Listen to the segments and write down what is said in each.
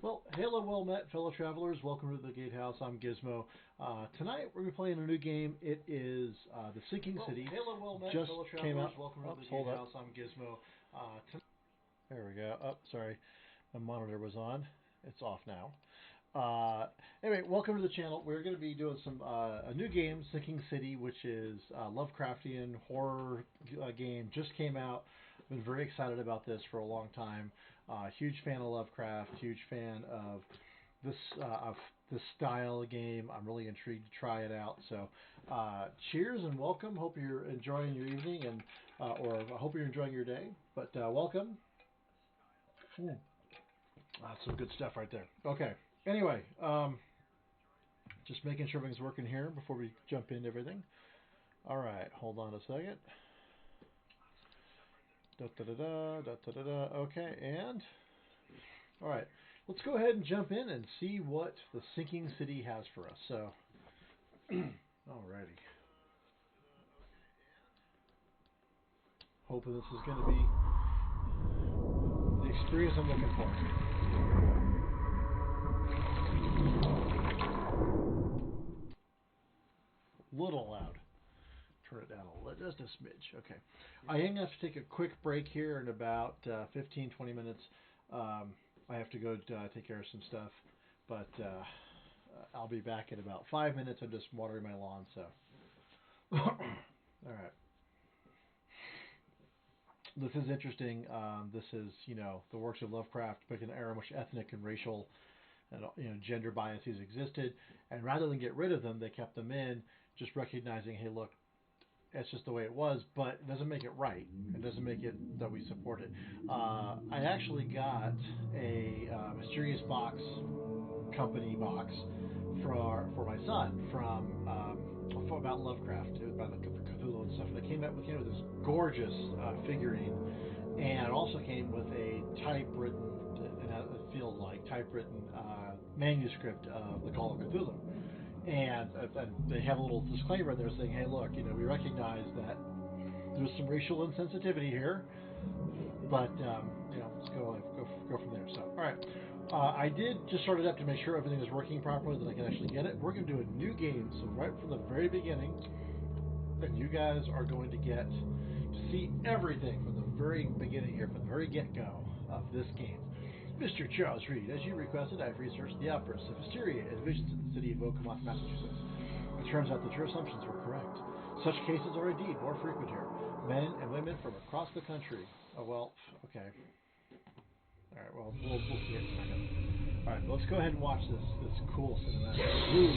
Well, hello, well met, fellow travelers. Welcome to the Gatehouse. I'm Gizmo. Tonight we're going to be playing a new game. It is The Sinking City. Hello, well met, Just fellow came travelers. out. Welcome to the Hold Gatehouse. up. I'm Gizmo. There we go. Oh, sorry. The monitor was on. It's off now. Anyway, welcome to the channel. We're going to be doing some a new game, Sinking City, which is a Lovecraftian horror game. Just came out. Been very excited about this for a long time. Huge fan of Lovecraft. Huge fan of this style of game. I'm really intrigued to try it out. So, cheers and welcome. Hope you're enjoying your evening and or I hope you're enjoying your day. But welcome. That's some good stuff right there. Okay. Anyway, just making sure everything's working here before we jump into everything. All right, hold on a second. Okay, and all right, let's go ahead and jump in and see what the Sinking City has for us. So, alrighty. Hoping this is going to be the experience I'm looking for. Little loud. Turn it down a little, just a smidge. Okay. I am going to have to take a quick break here in about 15, 20 minutes. I have to go take care of some stuff, but I'll be back in about 5 minutes. I'm just watering my lawn, so. All right. This is interesting. This is, the works of Lovecraft depicting an era in which ethnic and racial and gender biases existed, and rather than get rid of them, they kept them in, just recognizing, hey, look, that's just the way it was, but it doesn't make it right. It doesn't make it that we support it. I actually got a mysterious box, company box, for my son from about Lovecraft, about the Cthulhu and stuff. And it came out with this gorgeous figurine, and it also came with a typewritten, and it feels like typewritten manuscript of the Call of Cthulhu. And they have a little disclaimer there saying, hey, look, we recognize that there's some racial insensitivity here, but, let's go from there. So, all right. I did just start it up to make sure everything is working properly, that I can actually get it. We're going to do a new game, so right from the very beginning, and you guys are going to get to see everything from the very beginning here, from the very get-go of this game. Mr. Charles Reed, as you requested, I've researched the outbursts of hysteria and visions in the city of Oakmont, Massachusetts. It turns out that your assumptions were correct. Such cases are indeed more frequent here. Men and women from across the country. Oh, well, okay. All right, well, we'll see it in a second. All right, let's go ahead and watch this cool cinematic. Ooh,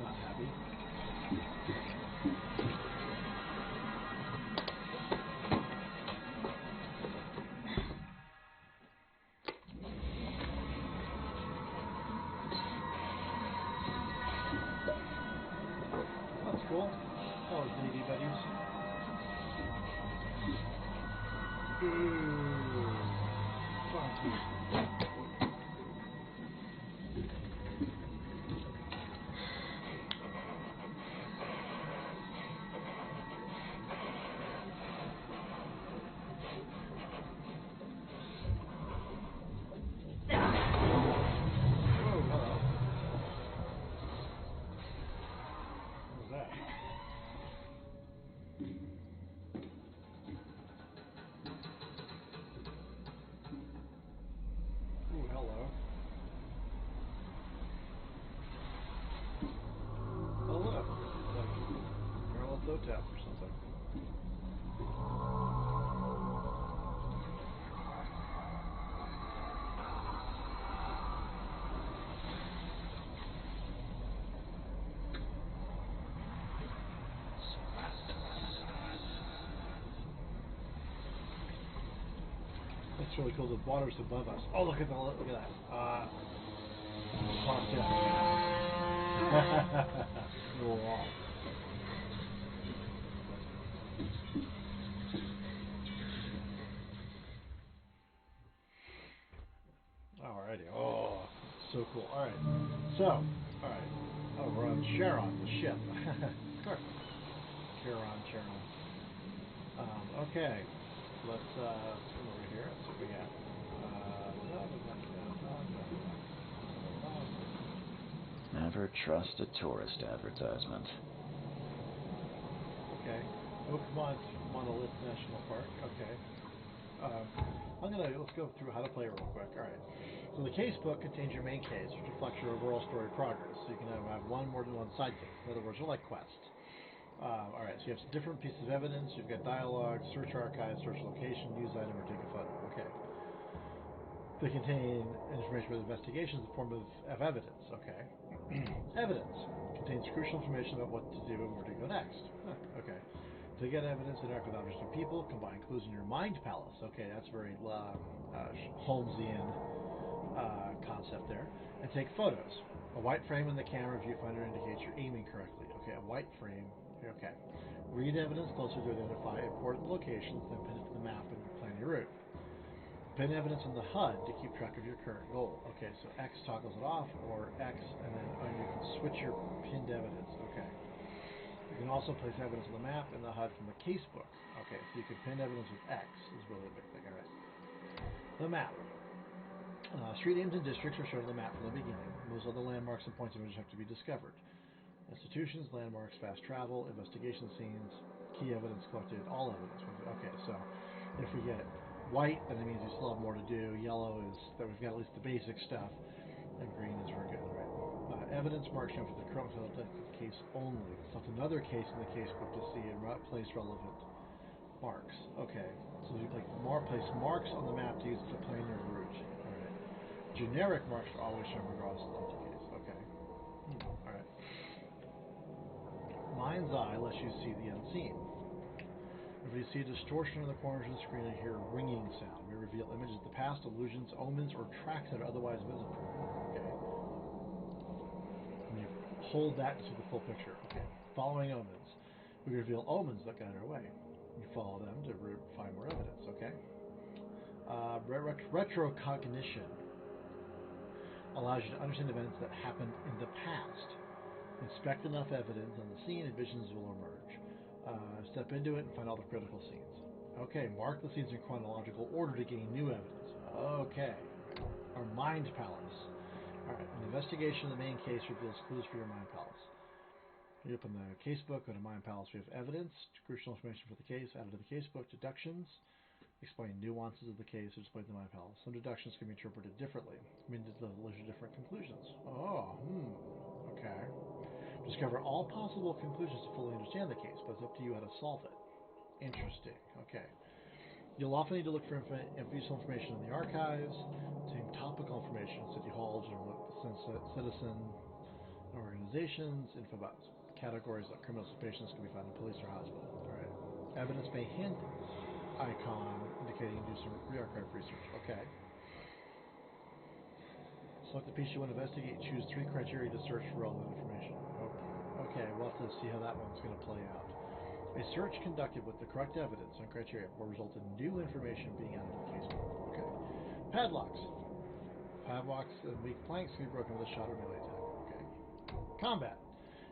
not happy. That's cool. Oh, baby buddies. Ooh, funky. Ooh, hello. Hello. Like Carlos Otap or something. That's really cool. The water's above us. Oh, look at that. Parked up. Cool. Alrighty. Oh, so cool. Alright. So, alright. Oh, we're on Charon, the ship. Of course. Charon. Okay. Let's come over here. Let's see what we got. Never trust a tourist advertisement. Okay. Oakmont Monolith National Park. Okay. Let's go through how to play real quick. All right. So the case book contains your main case, which reflects your overall story progress. So you can have one more than one side case. In other words, they're like quests. All right. So you have some different pieces of evidence. You've got dialogue, search archive, search location, news item, or take a photo. Okay. They contain information about investigations in the form of evidence. Okay. Evidence contains crucial information about what to do and where to go next. Okay. To get evidence, interact with objects and people, combine clues in your mind palace. Okay, that's very Holmesian concept there. And take photos. A white frame in the camera viewfinder indicates you're aiming correctly. Okay, a white frame. Okay. Read evidence closely to identify important locations, then pin it to the map and plan your route. Pin evidence on the HUD to keep track of your current goal. Okay, so X toggles it off, or X, and then you can switch your pinned evidence. Okay. You can also place evidence on the map and the HUD from the casebook. Okay, so you can pin evidence with X is really the big thing. All right. The map. Street names and districts are shown on the map from the beginning. Most other landmarks and points of interest have to be discovered. Institutions, landmarks, fast travel, investigation scenes, key evidence collected, all evidence. Okay, so if we get white, then it means we still have more to do. Yellow is that we've got at least the basic stuff, and green is we're good, right? Evidence marks shown for the current case only. Select another case in the casebook to see and place relevant marks. Okay, so you place marks on the map to use to plan your route. All right. Generic marks are always shown regardless of the case. Okay. All right. Mind's eye lets you see the unseen. If you see a distortion in the corners of the screen and hear a ringing sound, may reveal images of the past, illusions, omens, or tracks that are otherwise visible. Okay. When you hold that to see the full picture. Okay. Following omens. We reveal omens that guide our way. You follow them to find more evidence. Okay. Retrocognition allows you to understand events that happened in the past. Inspect enough evidence on the scene and visions will emerge. Step into it and find all the critical scenes. Okay, mark the scenes in chronological order to gain new evidence. Okay, our mind palace. All right, an investigation of the main case reveals clues for your mind palace. You open the casebook, go to mind palace. We have evidence, crucial information for the case, added to the casebook, deductions, explain nuances of the case, displayed in the mind palace. Some deductions can be interpreted differently. I mean, there's different conclusions. Okay. Discover all possible conclusions to fully understand the case, but it's up to you how to solve it. Interesting. Okay. You'll often need to look for useful information in the archives, obtain topical information, city hall, general citizen organizations, info about categories like criminals and patients can be found in police or hospital. All right. Evidence may hint icon indicating do some re-archive research. Okay. Select the piece you want to investigate. Choose 3 criteria to search for relevant information. Okay, we'll have to see how that one's going to play out. A search conducted with the correct evidence and criteria will result in new information being added to the casebook. Okay. Padlocks. Padlocks and weak planks can be broken with a shot or melee attack. Okay. Combat.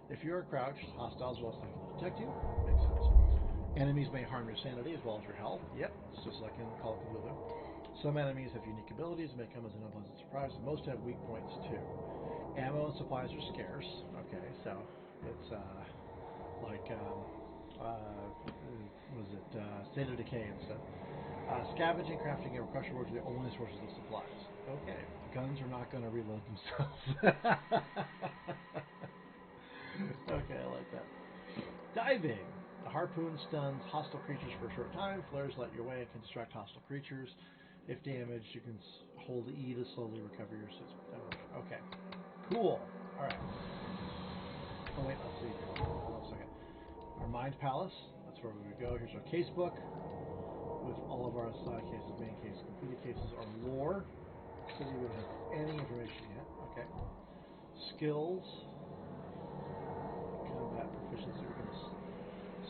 If you are crouched, hostiles are less likely to detect you. Makes sense. Enemies may harm your sanity as well as your health. Yep, it's just like in Call of Cthulhu. Some enemies have unique abilities and may come as an unpleasant surprise. Most have weak points too. Ammo and supplies are scarce. Okay, so it's State of Decay and stuff. Scavenging, crafting, and crush rewards are the only sources of supplies. Okay, guns are not going to reload themselves. Okay, I like that. Diving. The harpoon stuns hostile creatures for a short time. Flares light your way and can distract hostile creatures. If damaged, you can hold E to slowly recover your system. Okay, cool. All right. Oh wait, let's see. Hold on a second. Our mind palace. That's where we would go. Here's our casebook with all of our side cases, main cases, completed cases. Our lore. So we wouldn't have any information yet. Okay. Skills. Combat proficiency. We can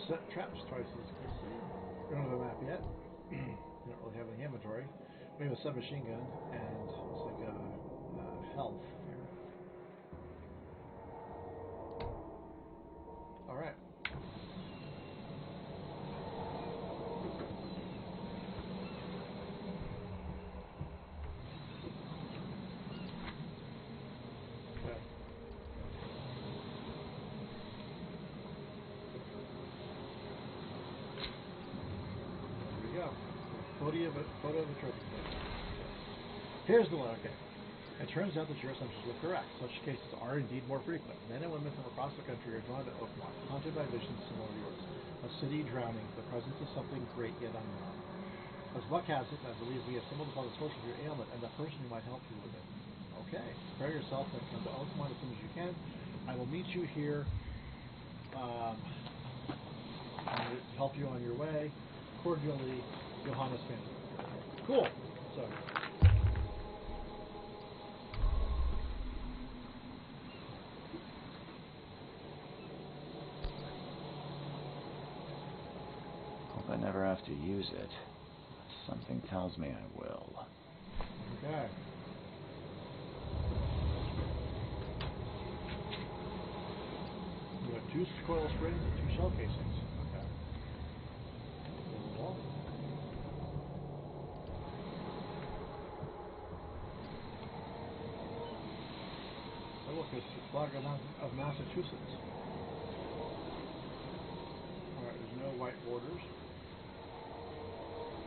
set traps twice as quickly. We don't have a map yet. We don't really have any inventory. We have a submachine gun and it's like health here. All right. photo of a trophy case. Here's the one. Okay. It turns out that your assumptions were correct. Such cases are indeed more frequent. Men and women from across the country are drawn to Oakmont, haunted by visions similar to yours. A city drowning, the presence of something great yet unknown. As luck has it, I believe we have stumbled upon the source of your ailment and the person who might help you with it. Okay. Prepare yourself and come to Oakmont as soon as you can. I will meet you here to help you on your way. Cordially, Johannes Vandenberg. Cool. So. Hope I never have to use it. Something tells me I will. Okay. You have 2 coil springs and 2 shell casings. Okay. Cool. Oh, look, it's the flag of Massachusetts. Alright, there's no white borders.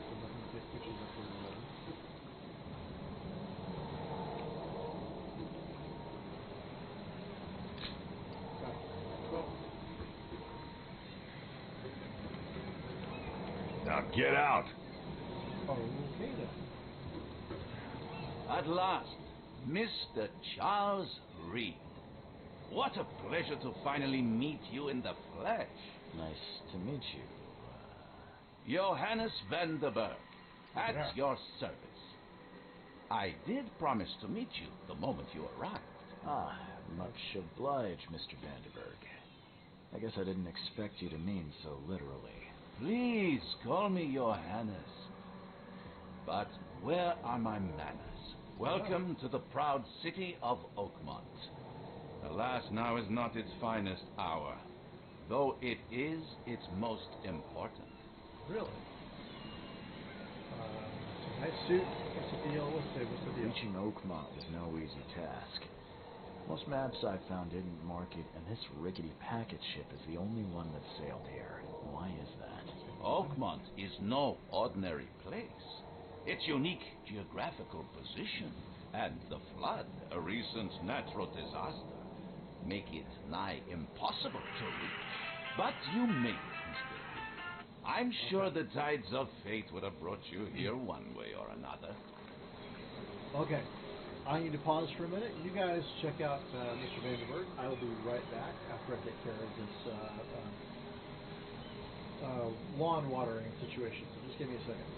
There's nothing to take pictures of here today. Now get out! Oh, okay then. At last, Mr. Charles Reed. What a pleasure to finally meet you in the flesh. Nice to meet you. Johannes Vandenberg, at Yeah. your service. I did promise to meet you the moment you arrived. Ah, much obliged, Mr. Vandenberg. I guess I didn't expect you to mean so literally. Please call me Johannes. But where are my manners? Welcome to the proud city of Oakmont. Alas, now is not its finest hour, though it is its most important. Really? Nice suit. What's the deal? What's the deal? Reaching Oakmont was no easy task. Most maps I found didn't mark it, and this rickety packet ship is the only one that sailed here. Why is that? Oakmont is no ordinary place. Its unique geographical position and the flood, a recent natural disaster, make it nigh impossible to reach. But you made it, Mr. Reed. I'm sure the tides of fate would have brought you here one way or another. Okay. I need to pause for a minute. You guys check out Mr. Vandenberg. I will be right back after I take care of this lawn watering situation. So just give me a second.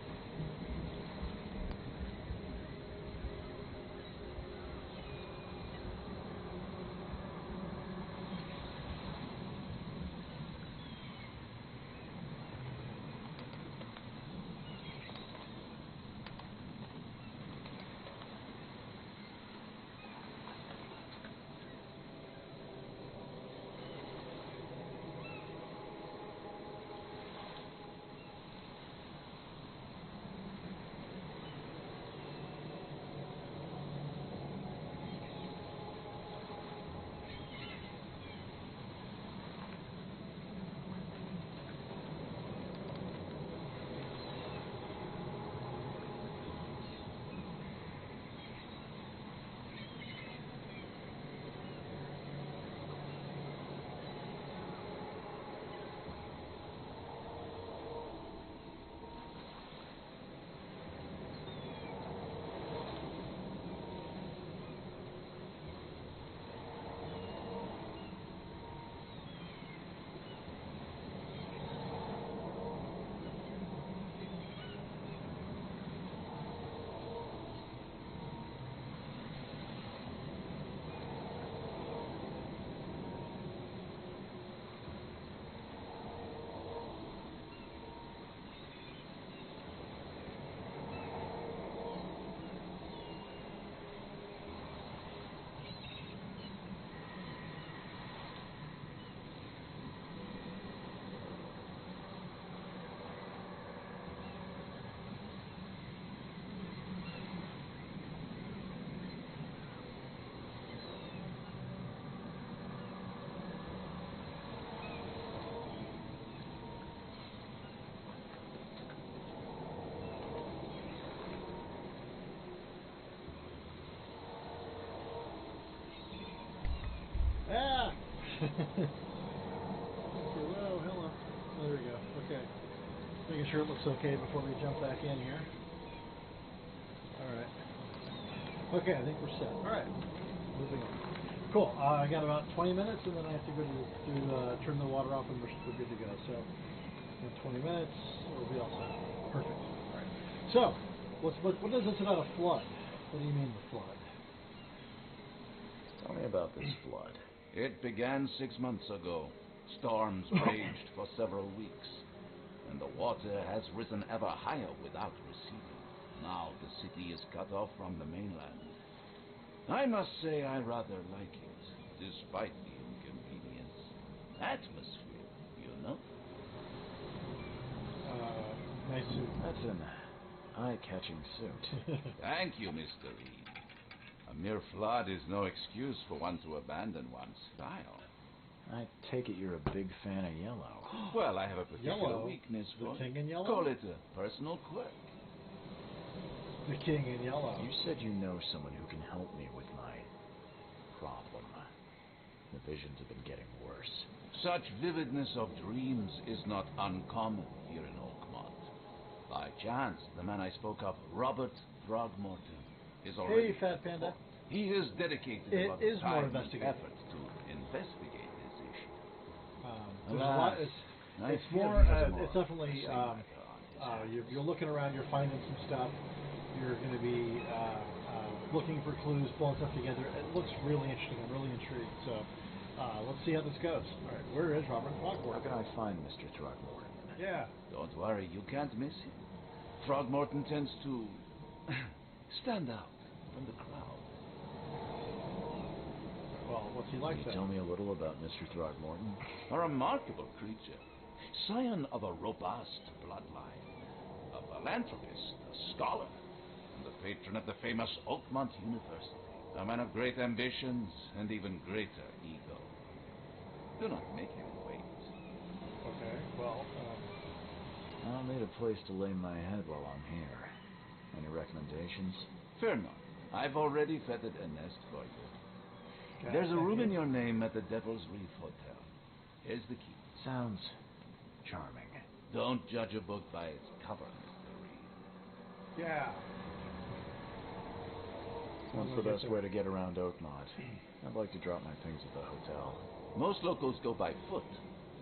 Okay, whoa, hello. There we go. Okay. Making sure it looks okay before we jump back in here. Alright. Okay, I think we're set. Alright. Moving on. Cool. I got about 20 minutes and then I have to go to turn the water off and we're good to go. So, in 20 minutes, we'll be all set. Perfect. Alright. So, what is this about a flood? What do you mean the flood? Tell me about this flood. It began 6 months ago. Storms raged for several weeks, and the water has risen ever higher without receding. Now the city is cut off from the mainland. I must say I rather like it, despite the inconvenience. Atmosphere, you know? Nice suit. That's an eye-catching suit. Thank you, Mr. Reed. A mere flood is no excuse for one to abandon one's style. I take it you're a big fan of yellow. Well, I have a particular Yellow? weakness The for king in yellow? Call it a personal quirk. The king in yellow. You said you know someone who can help me with my problem. The visions have been getting worse. Such vividness of dreams is not uncommon here in Oakmont. By chance, the man I spoke of, Robert Throgmorton, is already... Hey, Fat Panda. He is dedicated It a lot is of more time and investigative. effort to investigate this issue. There's a Alas, lot. I It's fear more. he has more It's definitely. pressing matter on his hands. You're looking around. You're finding some stuff. You're going to be looking for clues, pulling stuff together. It looks really interesting. I'm really intrigued. So let's see how this goes. All right, where is Robert How Throgmorton? can I find Mr. Throgmorton? Yeah. Don't worry, you can't miss him. Throgmorton tends to stand out from the crowd. Well, what's he like Can you then? tell me a little about Mr. Throgmorton? A remarkable creature, scion of a robust bloodline, a philanthropist, a scholar, and the patron of the famous Oakmont University. A man of great ambitions and even greater ego. Do not make him wait. Okay. Well. I'll need a place to lay my head while I'm here. Any recommendations? Fear not. I've already feathered a nest for you. Okay, There's a thank room you. in your name at the Devil's Reef Hotel. Here's the key. Sounds charming. Don't judge a book by its cover, Mr. Reed. Yeah. What's the best way to get around Oakmont? I'd like to drop my things at the hotel. Most locals go by foot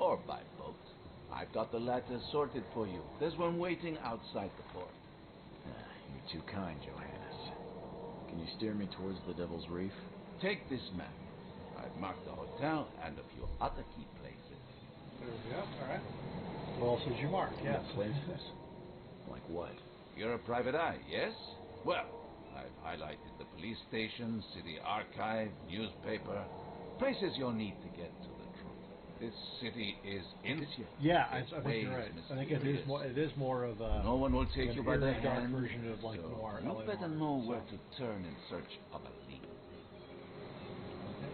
or by boat. I've got the latter sorted for you. There's one waiting outside the port. You're too kind, Johannes. Can you steer me towards the Devil's Reef? Take this map. I've marked the hotel and a few other key places. There we go. All right. What else did you mark? Yes. Places? Like what? You're a private eye, yes? Well, I've highlighted the police station, city archive, newspaper, places you'll need to get to the truth. This city is insular. Yeah, I Its think ways you're right. I think mysterious. it is more of a. No one will take an you by the eerie, dark hand. version of like so noir. you LA better noir. know So, where to turn in search of a lead.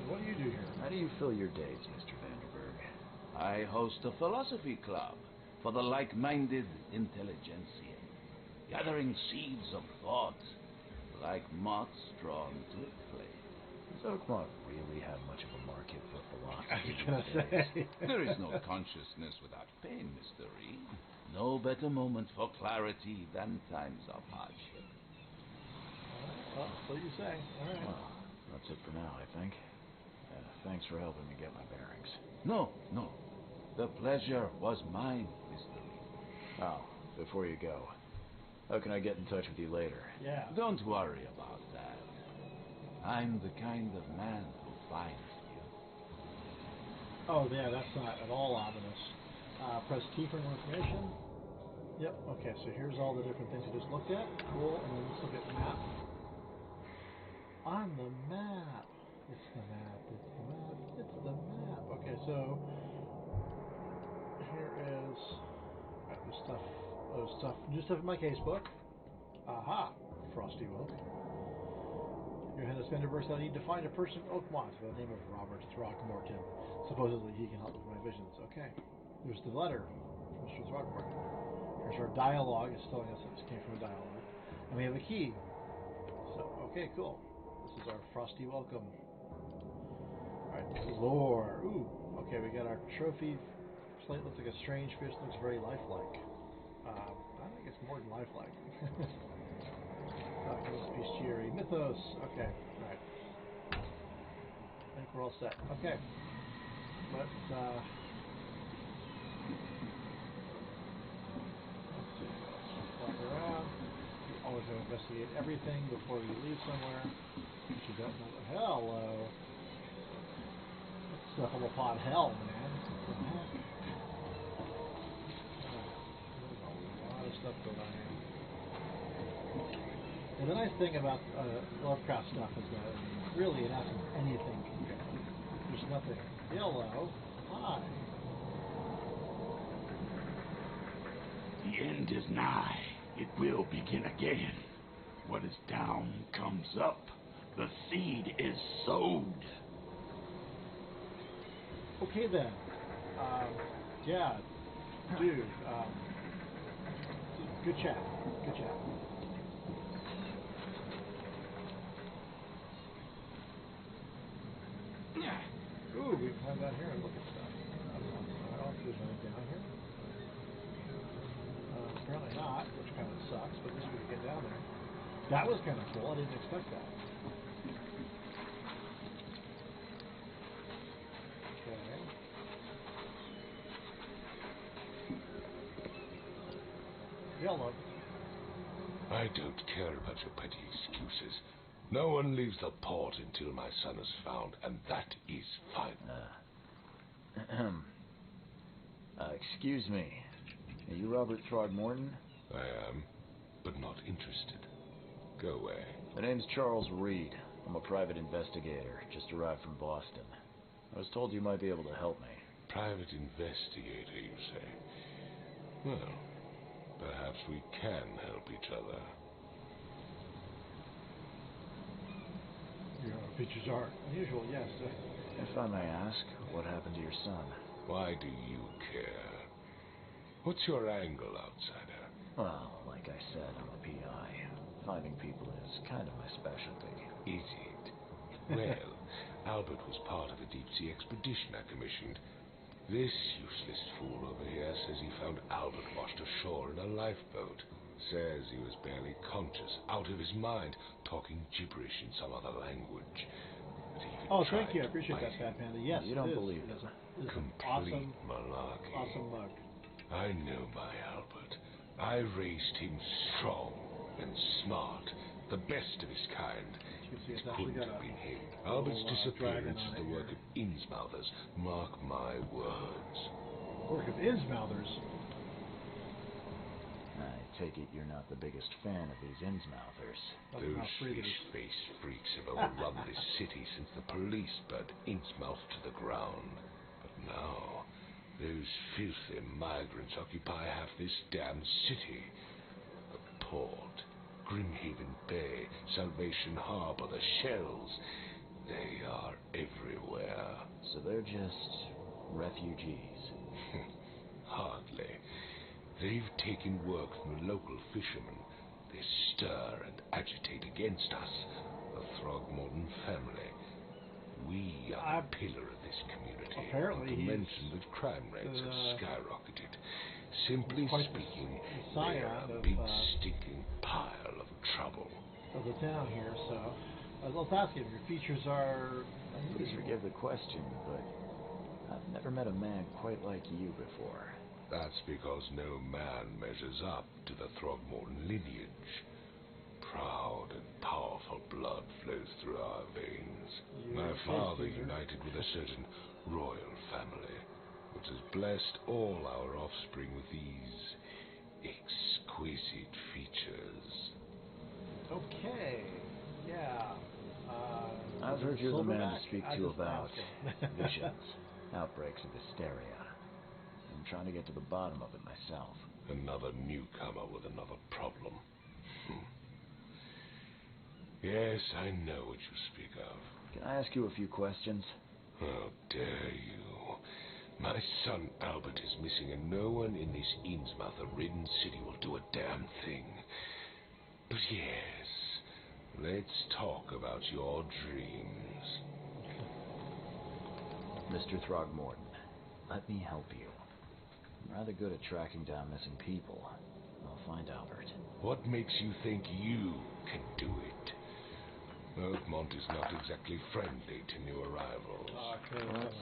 what do you do here? How do you fill your days, Mr. Vanderberg? I host a philosophy club for the like-minded intelligentsia, gathering seeds of thought like moths drawn to a flame. Does Oakmont really have much of a market for I philosophy was gonna these days? say. There is no consciousness without pain, Mr. Reed. No better moment for clarity than times of hardship. Well, what do you say? All right. Well, that's it for now, I think. Thanks for helping me get my bearings. No. The pleasure was mine, Mr. Reed. Oh, before you go, how can I get in touch with you later? Yeah. Don't worry about that. I'm the kind of man who finds you. Oh, yeah, that's not at all ominous. Press T for more information. Yep. Okay, so here's all the different things we just looked at. Cool. And then let's look at map. On the map. It's the map. It's the map. It's the map. Okay, so here is the stuff. New stuff in my casebook. Aha. Frosty Woke. Johannes Vanderberg said I need to find a person in Oakmont by the name of Robert Throgmorton. Supposedly he can help with my visions. Okay. There's the letter from Mr. Throgmorton. Here's our dialogue. It's telling us that this came from a dialogue. And we have a key. So, okay, cool. This is our frosty welcome. Alright, lore. Ooh, Okay, we got our trophy plate. Looks like a strange fish. Looks very lifelike. I think it's more than lifelike. Bestiary. Mythos. Okay, alright. I think we're all set. Okay. Let's see. Let's walk around. We always going to investigate everything before we leave somewhere. Because you don't know. Hello. It's cephalopod hell, man. What the heck? There's a lot of stuff going on here. And the nice thing about Lovecraft stuff is that, really, in essence, anything can go. There's nothing. Hello. Hi. The end is nigh. It will begin again. What is down comes up. The seed is sowed. Okay then. Yeah. Dude. Good chat. Good chat. Ooh, we can climb down here and look at stuff. I don't know if there's anything down here. Apparently not, which kind of sucks, but at least we can get down there. That was kind of cool. I didn't expect that. Okay. Yellow. I don't care about your petty excuses. No one leaves the port until my son is found, and that is fine. Excuse me. Are you Robert Throgmorton? I am, but not interested. Go away. My name's Charles Reed. I'm a private investigator, just arrived from Boston. I was told you might be able to help me. Private investigator, you say? Well, perhaps we can help each other. Your features are unusual, yes. If I may ask, what happened to your son? Why do you care? What's your angle, outsider? Well, like I said, I'm a PI. Finding people is kind of my specialty. Is it? Well, Albert was part of a deep-sea expedition I commissioned. This useless fool over here says he found Albert washed ashore in a lifeboat. Says he was barely conscious, out of his mind, talking gibberish in some other language. Oh, thank you. I appreciate that, Fat Panda. Yes, you don't believe him. Complete malarkey. Awesome mug. I know my Albert. I raised him strong and smart, the best of his kind. It couldn't have been him. Albert's disappearance is the work of Innsmouthers. Mark my words. Work of Innsmouthers? I take it you're not the biggest fan of these Innsmouthers. Those fish-faced freaks have overrun this city since the police burnt Innsmouth to the ground. But now, those filthy migrants occupy half this damn city. The port, Grimhaven Bay, Salvation Harbor, the shells, they are everywhere. So they're just refugees? Hardly. They've taken work from the local fishermen. They stir and agitate against us, the Throgmorton family. We are the pillar of this community. Apparently, not to mention that crime rates have skyrocketed. Simply speaking, they are a big stinking pile of trouble. Of the town here, so let's ask him. Your features are Please forgive the question, but I've never met a man quite like you before. That's because no man measures up to the Throgmorton lineage. Proud and powerful blood flows through our veins. My father united with a certain royal family, which has blessed all our offspring with these exquisite features. Okay, yeah. I've heard you're the man to speak to about asking. visions, outbreaks of hysteria. I'm trying to get to the bottom of it myself. Another newcomer with another problem. Yes, I know what you speak of. Can I ask you a few questions? How dare you? My son Albert is missing, and no one in this Innsmouth-ridden city will do a damn thing. But yes, let's talk about your dreams. Mr. Throgmorton, let me help you. I'm rather good at tracking down missing people. I'll find Albert. What makes you think you can do it? Oakmont is not exactly friendly to new arrivals. Okay, Let's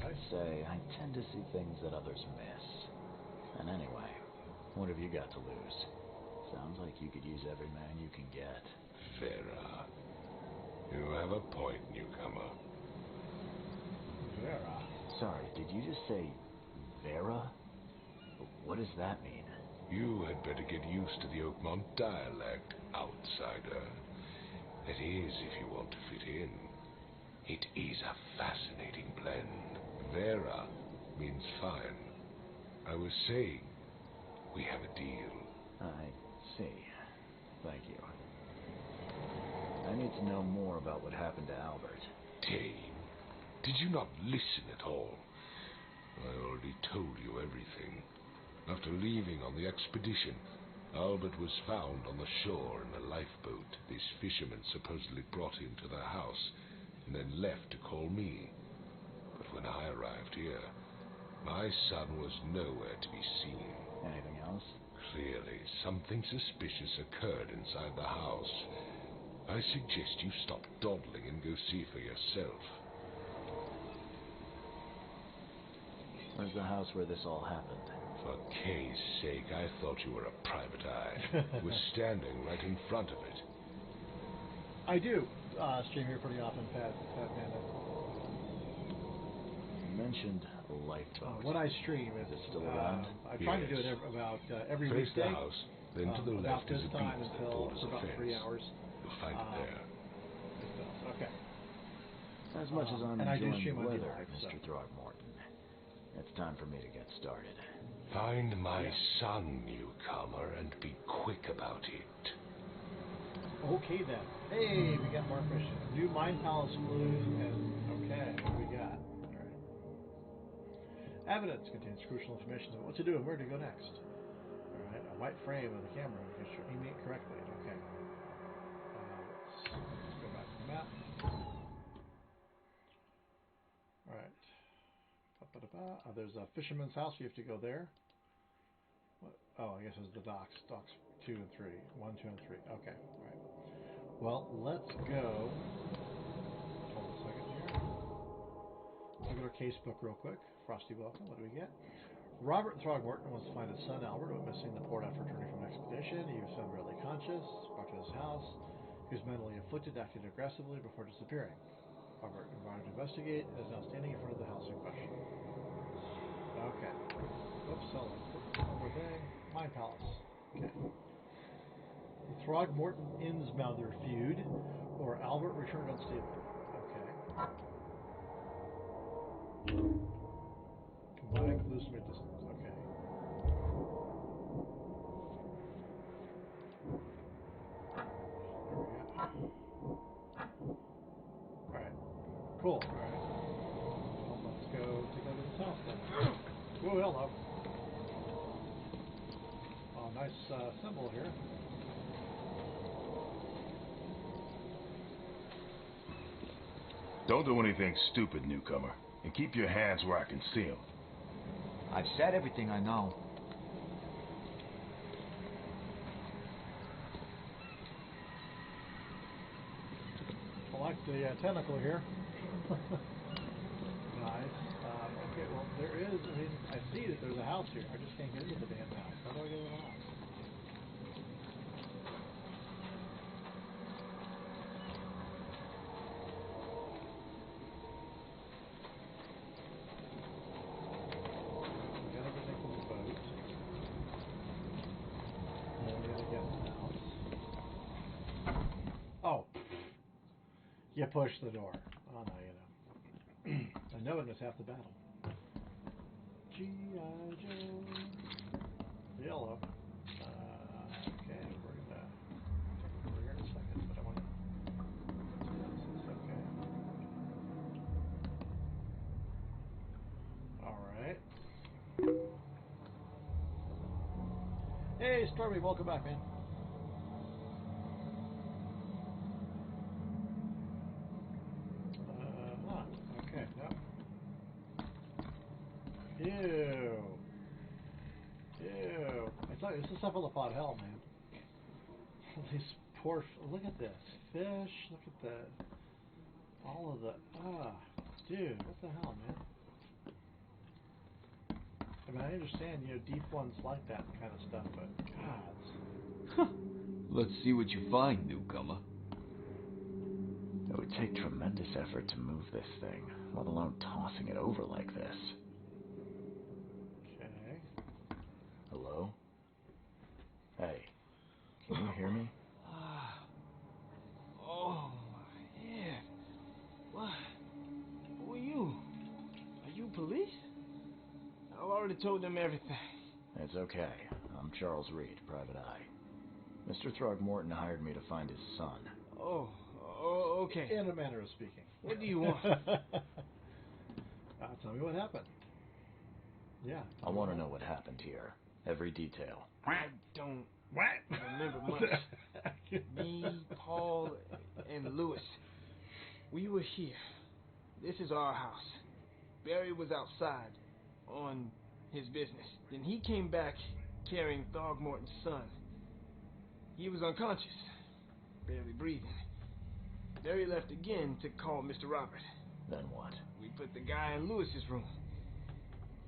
nice. just say I tend to see things that others miss. And anyway, what have you got to lose? Sounds like you could use every man you can get. Vera. You have a point, newcomer. Vera. Sorry, did you just say Vera? What does that mean? You had better get used to the Oakmont dialect, outsider. That is, if you want to fit in. It is a fascinating blend. Vera means fine. I was saying, we have a deal. I see. Thank you. I need to know more about what happened to Albert. Tame, did you not listen at all? I already told you everything. After leaving on the expedition, Albert was found on the shore in a lifeboat. These fishermen supposedly brought him to their house and then left to call me. But when I arrived here, my son was nowhere to be seen. Anything else? Clearly, something suspicious occurred inside the house. I suggest you stop dawdling and go see for yourself. Where's the house where this all happened? For Kay's sake, I thought you were a private eye. We're standing right in front of it. I do stream here pretty often, Fat Panda. You mentioned a lifeboat. When I stream, Is it still around? I try to do it Yes. every Face the weekday. house, then to the About left is this a time beach that until borders for a about fence. 3 hours. You'll find it there. Okay. As much as I'm and I do enjoying stream the on weather, D-Live, so. Mr. Throgmorton, it's time for me to get started. Find my son, newcomer, and be quick about it. Okay then. Hey, we got more questions. New Mind Palace clues and okay, what do we got? Alright. Evidence contains crucial information about what to do and where to go next. Alright, a white frame of the camera because you're aiming it correctly. Okay. Let's go back to the map. Alright. There's a fisherman's house, you have to go there. What? Oh, I guess it's the docks. Docks 2 and 3. 1, 2, and 3. Okay. Alright. Well, let's go. Hold on a second here. Look at our casebook real quick. Frosty, welcome. What do we get? Robert Throgmorton wants to find his son Albert, who went missing in the port after returning from an expedition. He was found barely conscious, brought to his house. He was mentally afflicted, acted aggressively before disappearing. Robert invited to investigate and is now standing in front of the house in question. Okay. Oops, hold on. One more thing. Mind Palace. Okay. The Throgmorton-Innsmouther feud, or Albert returned unstably. Okay. Combine clues to make distance. Okay. There we go. Alright. Cool. Alright. Well, let's go take a look at this house then. Whoa, hello. Oh, nice symbol here. Don't do anything stupid, newcomer. And keep your hands where I can see them. I've said everything I know. I like the tentacle here. Nice. Okay, well, there is, I mean, I see that there's a house here. I just can't get into the damn house. How do I get into the house? We got everything from the boat. And we gotta get in the house. Oh. You push the door. Oh, no, you know. I know it was half the battle. G.I. Joe. Yellow. Okay, we're gonna take over here in a second, but I want to. Okay. All right. Hey, Stormy, welcome back, man. Okay, no. tell you, this is cephalopod hell, man. These poor, look at this fish. Look at all of the, dude, what the hell, man? I mean, I understand, deep ones like that kind of stuff, but God. Let's see what you find, newcomer. It would take tremendous effort to move this thing, let alone tossing it over like this. Okay. Hello? Hey, can you hear me? Oh, my head. What? Who are you? Are you police? I've already told them everything. It's okay. I'm Charles Reed, Private Eye. Mr. Throgmorton hired me to find his son. Oh, okay. In a manner of speaking. What do you want? Tell me what happened. Yeah. I want to know what happened here. Every detail. I don't remember much. Me, Paul, and Lewis. We were here. This is our house. Barry was outside on his business. Then he came back carrying Throgmorton's son. He was unconscious, barely breathing. Barry left again to call Mr. Robert. Then what? We put the guy in Lewis's room.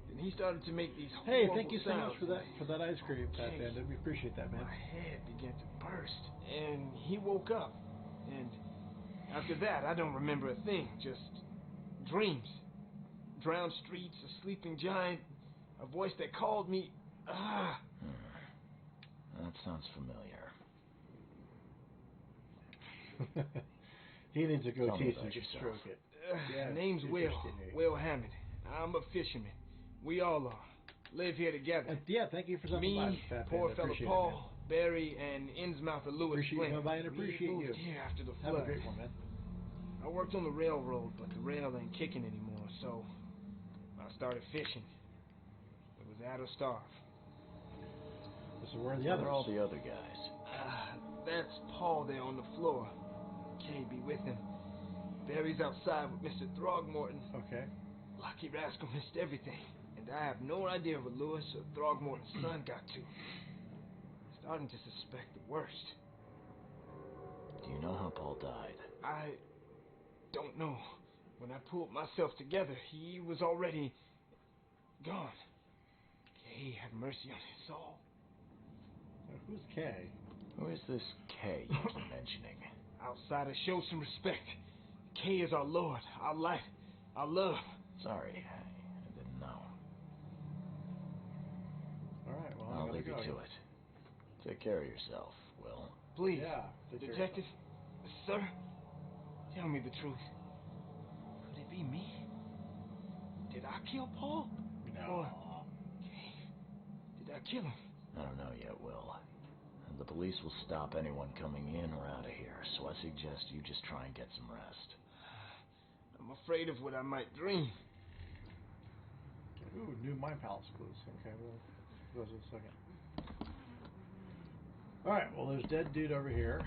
Then he started to make these Hey, horrible thank you so much sounds. for that ice cream, Fat Bandit. We appreciate that, man. My head began to burst, and he woke up. And after that, I don't remember a thing. Just dreams. Drowned streets, a sleeping giant, a voice that called me. That sounds familiar. He needs a goatee so you can yourself. stroke it. Name's Will Hammond. I'm a fisherman. We all are. Live here together. Yeah, thank you for stopping by, Fat Bandit. Poor fella Appreciate Paul, Barry, and Innsmouth of Lewis. Appreciate you coming by and appreciate we you. moved here after the Have flood. a great one, man. I worked on the railroad, but the rail ain't kicking anymore, so I started fishing. It was out of starve. So where are the others? Where are all the other guys? That's Paul there on the floor. Kay be with him. Barry's outside with Mr. Throgmorton. Okay. Lucky rascal missed everything, and I have no idea what Lewis or Throgmorton's son got to. Starting to suspect the worst. Do you know how Paul died? I don't know. When I pulled myself together, he was already gone. Kay have mercy on his soul. Who's Kay? Who is this Kay you keep mentioning? Outsiders, show some respect. Kay is our Lord, our light, our love. Sorry, I didn't know. Alright, well, I'll leave you to it. Take care of yourself, Will. Please, Yeah, Detective, sir, tell me the truth. Could it be me? Did I kill Paul? No. Or Kay? Did I kill him? I don't know yet, Will. The police will stop anyone coming in or out of here, so I suggest you just try and get some rest. I'm afraid of what I might dream. Ooh, new Mind Palace clues. Okay, we'll go in a second. Alright, well, there's dead dude over here.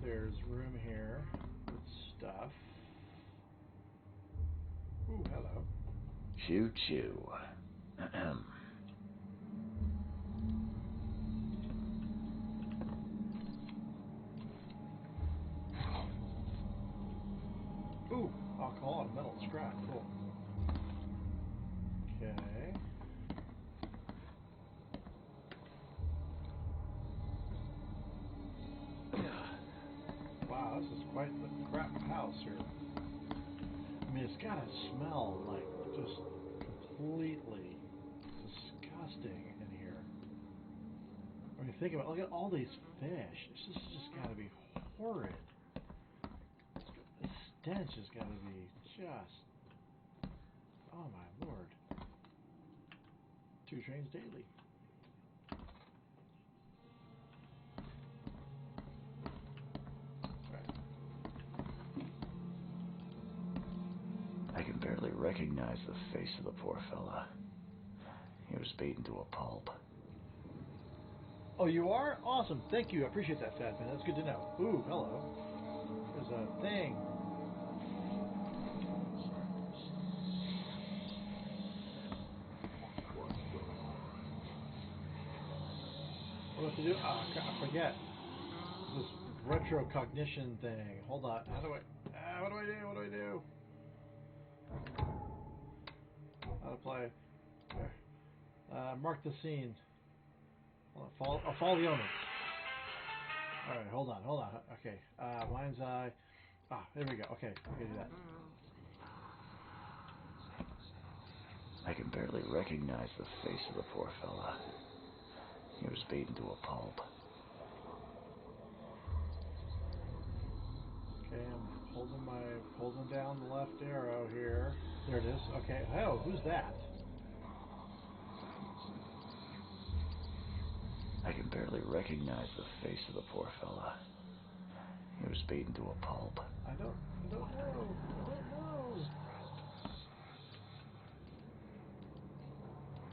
There's room here with stuff. Ooh, hello. Choo-choo. Ooh, alcohol and metal scrap. Cool. Okay. Wow, this is quite the crap house here. I mean, it's gotta smell like just completely disgusting in here. I mean, think about it. Look at all these fish. This is just gotta be horrid. The stench has gotta be just... Oh my lord. 2 trains daily. I can barely recognize the face of the poor fella. He was beaten to a pulp. Oh, you are? Awesome. Thank you. I appreciate that, Fat Man. That's good to know. Ooh, hello. There's a thing. What do I have to do? Ah, I forget. This retrocognition thing. Hold on. How do I... what do I do? What do I do? How to play. Mark the scene. Hold on, follow the omens. Alright, hold on. Okay. Mind's eye. Ah, there we go. Okay, I can do that. I can barely recognize the face of the poor fella. He was beaten to a pulp. Okay, I'm holding down the left arrow here. There it is. Okay. Oh, who's that? I can barely recognize the face of the poor fella. He was beaten to a pulp. I don't know.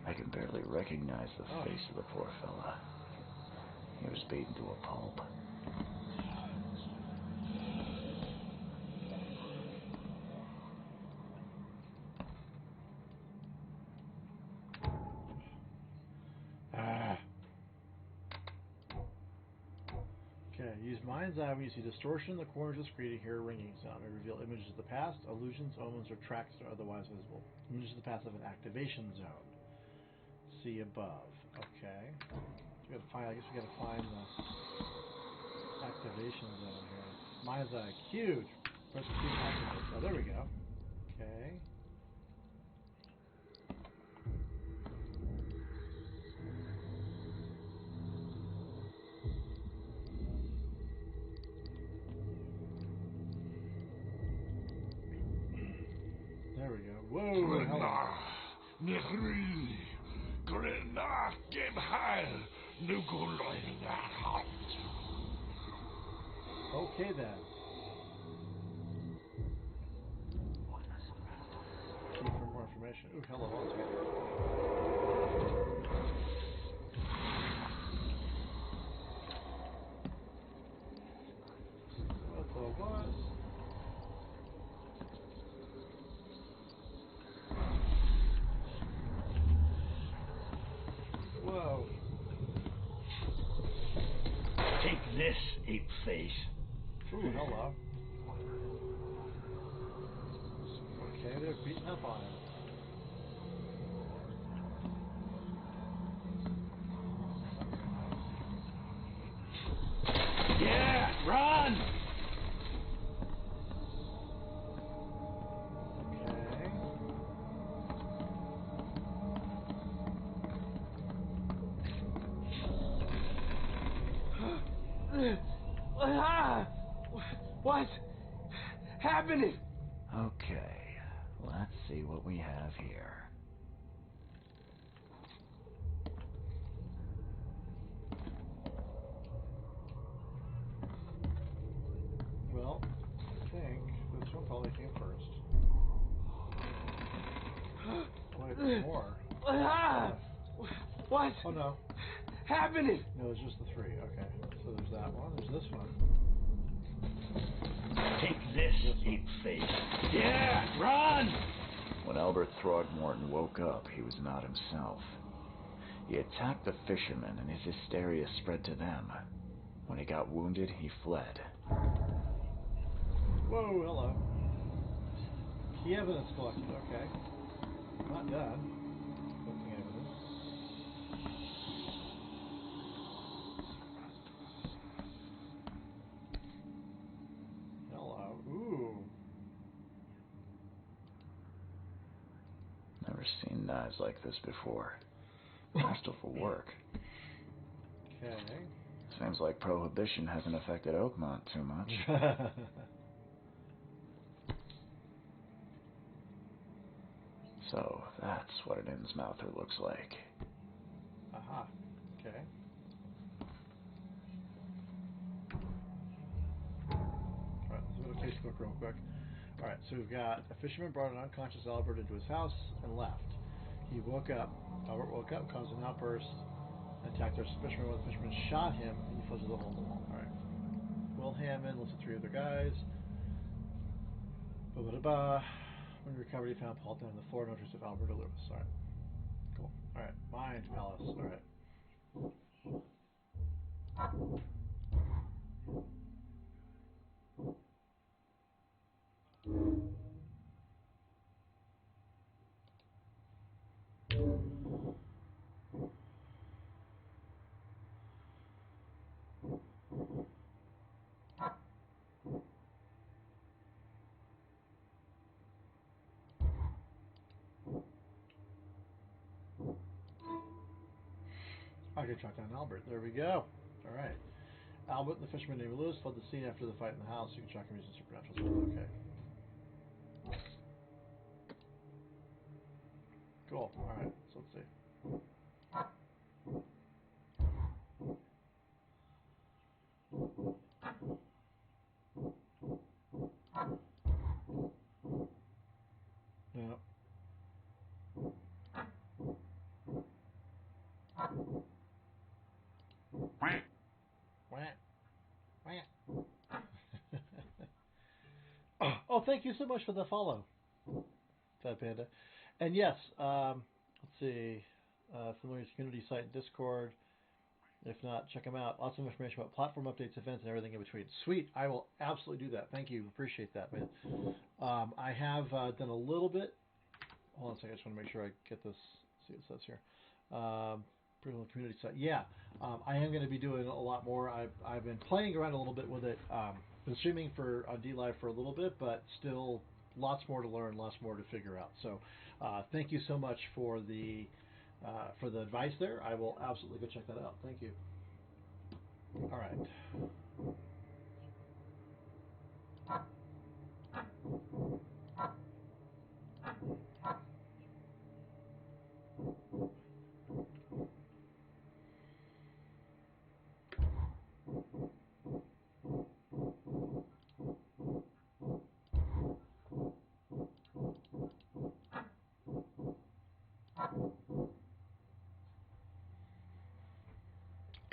I can barely recognize the face of the poor fella. He was beaten to a pulp. Okay, use mind's eye when you see distortion in the corners of the screen and hear a ringing sound. It reveal images of the past, illusions, omens, or tracks that are otherwise visible. Images of the past have an activation zone. See above. Okay. I guess we gotta find the activation zone here. Mind's eye, huge. Press Q to activate. Oh, there we go. Okay. There we go. Whoa, hello. Okay then. Key for more information. Ooh, hello, altogether. What the what? Whoa. Take this, ape face. Ooh, hello. Okay, they're beating up on him. Yeah, run! Okay. What's happening? Okay, let's see what we have here. Well, I think this one probably came first. Wait, there's more. What's Oh no. happening? No, it's just the three. Okay. So there's that one. There's this one. Take this, ape face. Yeah, run! When Albert Throgmorton woke up, he was not himself. He attacked the fishermen, and his hysteria spread to them. When he got wounded, he fled. Whoa, hello. Key evidence collected. Okay. Not done. Collecting evidence. Hello. Ooh. Never seen knives like this before. Hostile for work. Okay. Seems like prohibition hasn't affected Oakmont too much. So, that's what an Innsmouther looks like. Aha. Okay. Alright, let's go to Facebook real quick. Alright, so we've got a fisherman brought an unconscious Albert into his house and left. He woke up. Albert woke up, caused an outburst, attacked our fisherman. When the fisherman shot him, and he fled to the hole in the wall. Alright. Will Hammond listed 3 other guys. When he recovered, he found Paul down on the floor, no trace of Albert or Lewis. Alright. Cool. Alright. Mind Palace. Alright. can track down Albert. There we go. All right. Albert and the fisherman named Lewis fled the scene after the fight in the house. You can track him using supernatural skills. Okay. Cool. All right. So let's see. Yeah. Oh, thank you so much for the follow, Fat Panda. And yes, let's see, familiar community site and Discord. If not, check them out. Lots of information about platform updates, events, and everything in between. Sweet. I will absolutely do that. Thank you. Appreciate that, man. I have done a little bit. Hold on a second. I just want to make sure I get this. See what it says here. Community site. Yeah, I am going to be doing a lot more. I've been playing around a little bit with it. Been streaming on DLive for a little bit, but still lots more to learn, lots more to figure out. So thank you so much for the advice there. I will absolutely go check that out. Thank you. All right.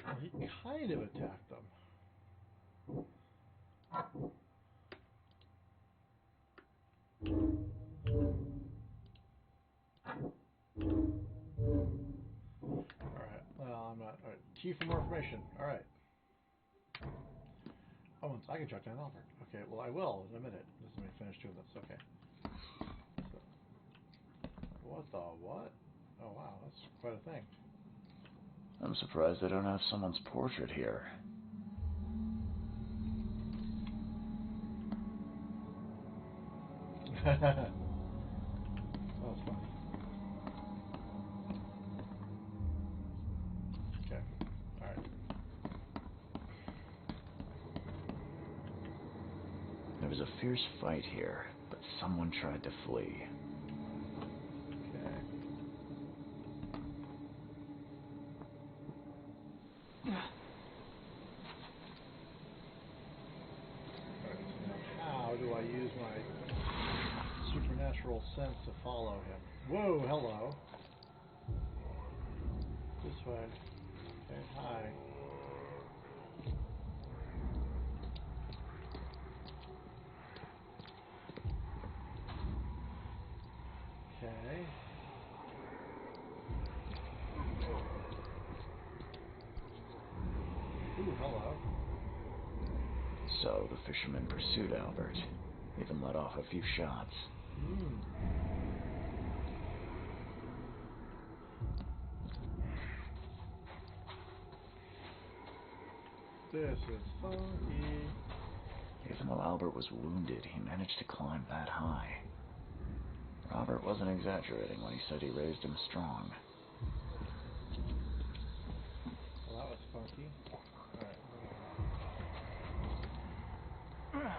Well, he kind of attacked them. Alright, well, I'm not. Alright, T for more information. Alright. Oh, I can track down Albert. Okay, well, I will in a minute. Just let me finish doing this. Okay. So, what the what? Oh, wow, that's quite a thing. I'm surprised they don't have someone's portrait here. That was fun. Okay. Alright. There was a fierce fight here, but someone tried to flee. Okay. Alright, so now how do I use my supernatural sense to follow him? Whoa, hello. This way. Okay, hi. Okay. Ooh, hello. So the fisherman pursued Albert, even let off a few shots. This is funky. Even though Albert was wounded, he managed to climb that high. Robert wasn't exaggerating when he said he raised him strong. Well, that was funky. Alright.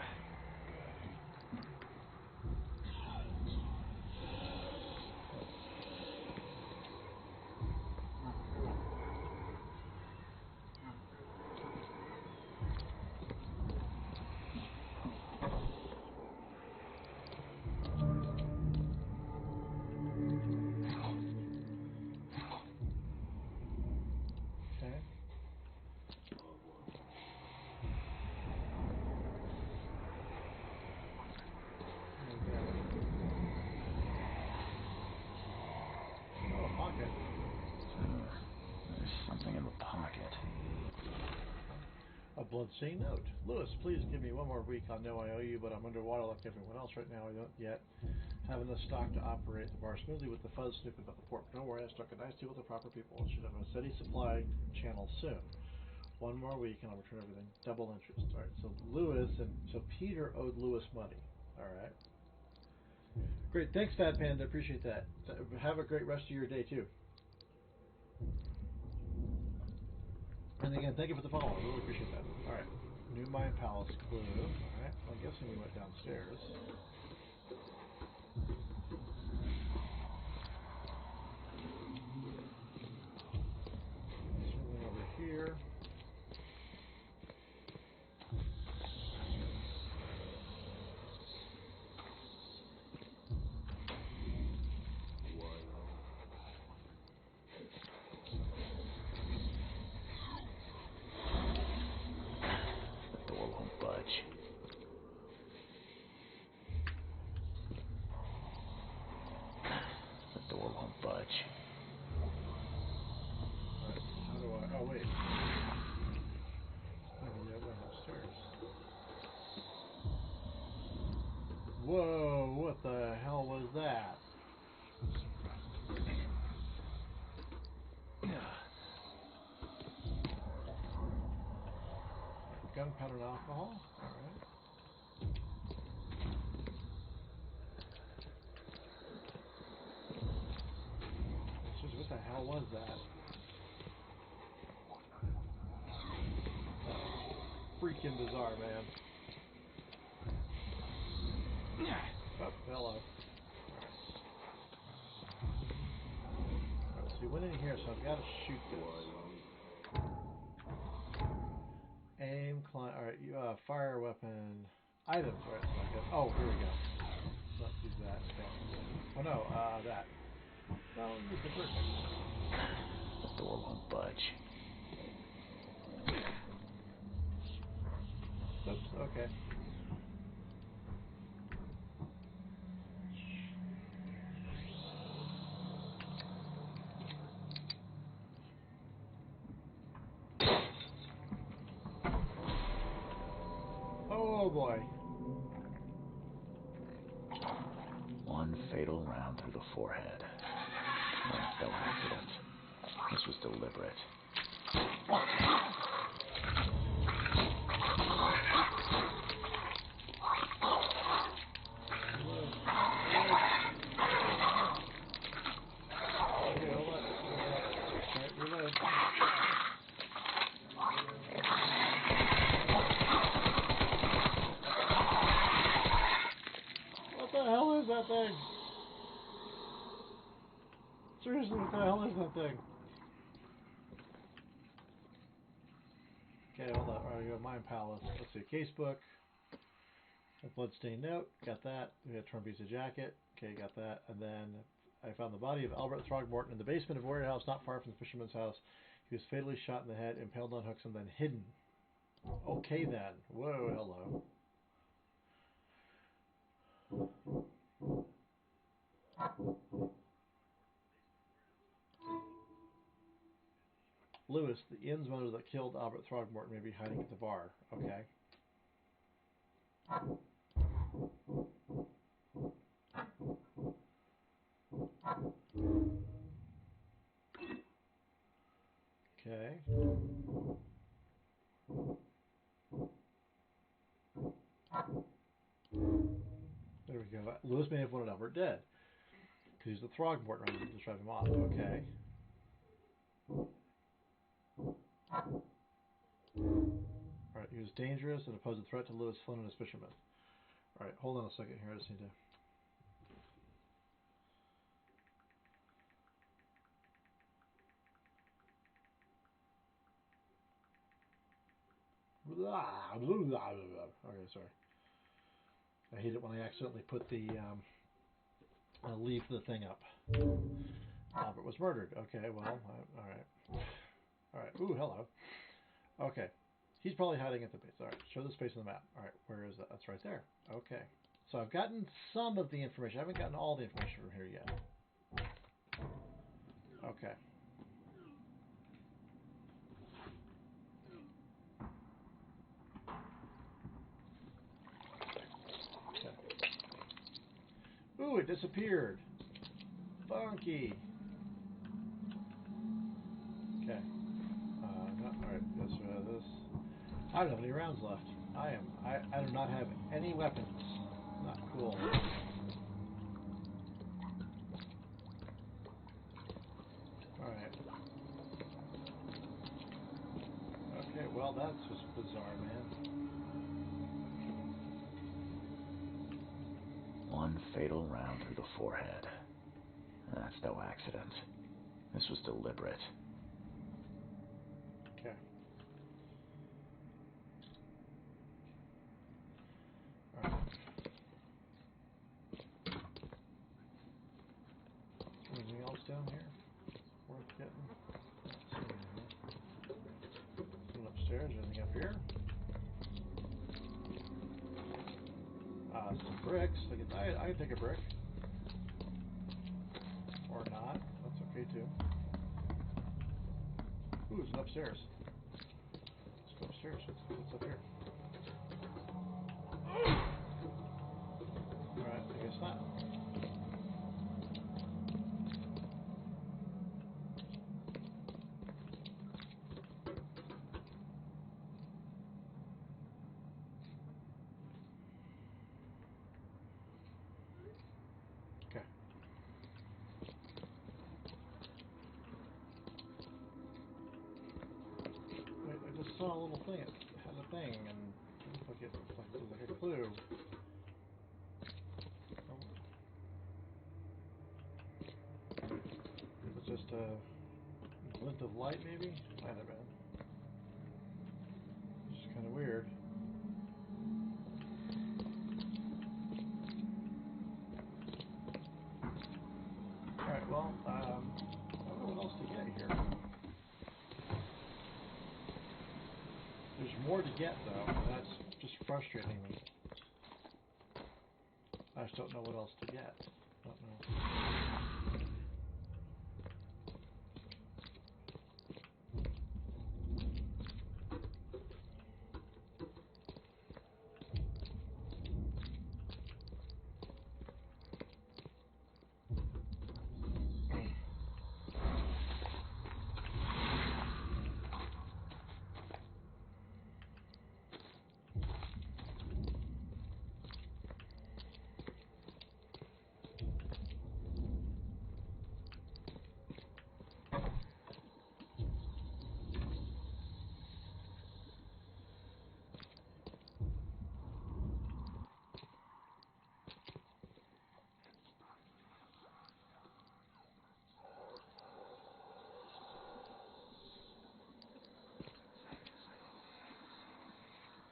Okay. Oh, a pocket. There's something in the pocket. A bloodstained note. Lewis, please give me one more week. I know I owe you, but I'm underwater like everyone else right now. I don't yet have enough stock to operate the bar smoothly with the fuzz snooping about the port. Don't worry, I struck a nice deal with the proper people and should have a steady supply channel soon. One more week and I'll return everything. Double interest. Alright, so Lewis and so Peter owed Lewis money. Alright. Great. Thanks, Fat Panda. Appreciate that. Have a great rest of your day, too. And again, thank you for the follow. I really appreciate that. Alright. New Mine Palace clue. Alright. Well, I'm guessing we went downstairs. Something over here. The door won't budge. The door won't budge. Alright, how do I... Oh, wait. Maybe I went upstairs. Whoa, what the hell was that? Gunpowder and alcohol? Alright. What the hell was that? That was freaking bizarre, man. Oh, hello. Alright, so we went in here, so I've got to shoot this. Aim, climb. Alright, fire weapon. Items, right? So I got. Oh, here we go. Let's use that. Okay. Oh no, that. No, use the first. The door won't budge. Oops, okay. Oh boy. One fatal round through the forehead. No accident. This was deliberate. Okay, hold on. Alright, reload. What the hell is that thing? Seriously, what the hell is that thing? Okay, hold on. Alright, we go Mine Palace. Let's see, casebook. A bloodstained note. Got that. We got a torn piece of jacket. Okay, got that. And then I found the body of Albert Throgmorton in the basement of a warehouse not far from the fisherman's house. He was fatally shot in the head, impaled on hooks, and then hidden. Okay then. Whoa, hello. Lewis, the inn's motive that killed Albert Throgmorton, may be hiding at the bar. Okay. Okay. There we go. Lewis may have wanted Albert dead. Because he's the Throgmorton, right? Just drive him off. Okay. Alright, he was dangerous and posed a threat to Lewis Flynn and his fishermen. Alright, hold on a second here. I just need to... Okay, sorry. I hate it when I accidentally put the leave the thing up. Albert was murdered. Okay, well, alright. Alright, ooh, hello. Okay. He's probably hiding at the base. Alright, show the space on the map. Alright, where is that? That's right there. Okay. So I've gotten some of the information. I haven't gotten all the information from here yet. Okay. Okay. Ooh, it disappeared. Funky. Okay. No, alright, this. I don't have any rounds left. I do not have any weapons. Not cool. Alright. Well, that's just bizarre, man. One fatal round through the forehead. That's no accident. This was deliberate. Okay. Alright. Anything else down here worth getting? Something upstairs. Anything up here? Some bricks. I can take a brick. Or not. That's okay too. Ooh, it's upstairs. Let's go upstairs. What's up here? Alright, I guess not. Okay. Wait, I just saw a little thing. It had a thing, and it looked like a clue. Oh. It's just a glint of light, maybe? Might have been. It's just kind of weird. Alright, well, I don't know what else to get here. There's more to get, though, and that's just frustrating me. I just don't know what else to get. Don't know.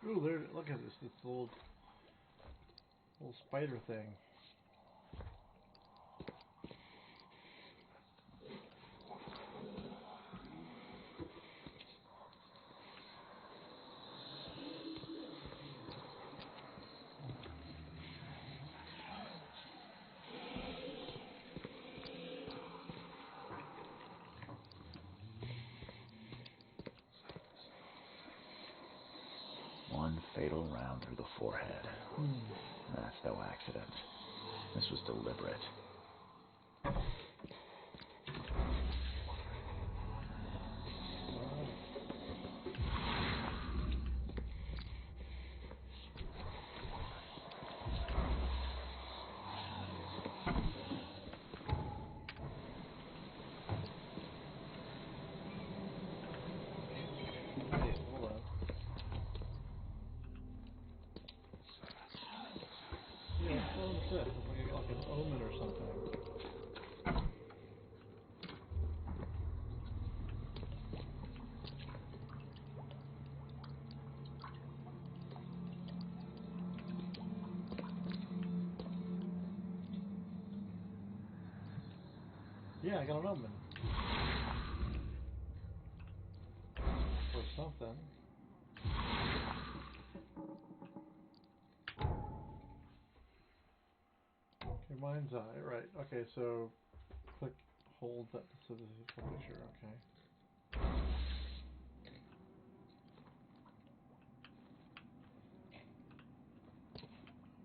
Ooh, there! Look at this little spider thing. One fatal round through the forehead. That's no accident. This was deliberate. Wait, hold on. Yeah, what's this? It's like an omen or something. Yeah, I got an omen. Or something. Okay, mind's eye, right. Okay, so click, hold that, so this is the picture, okay.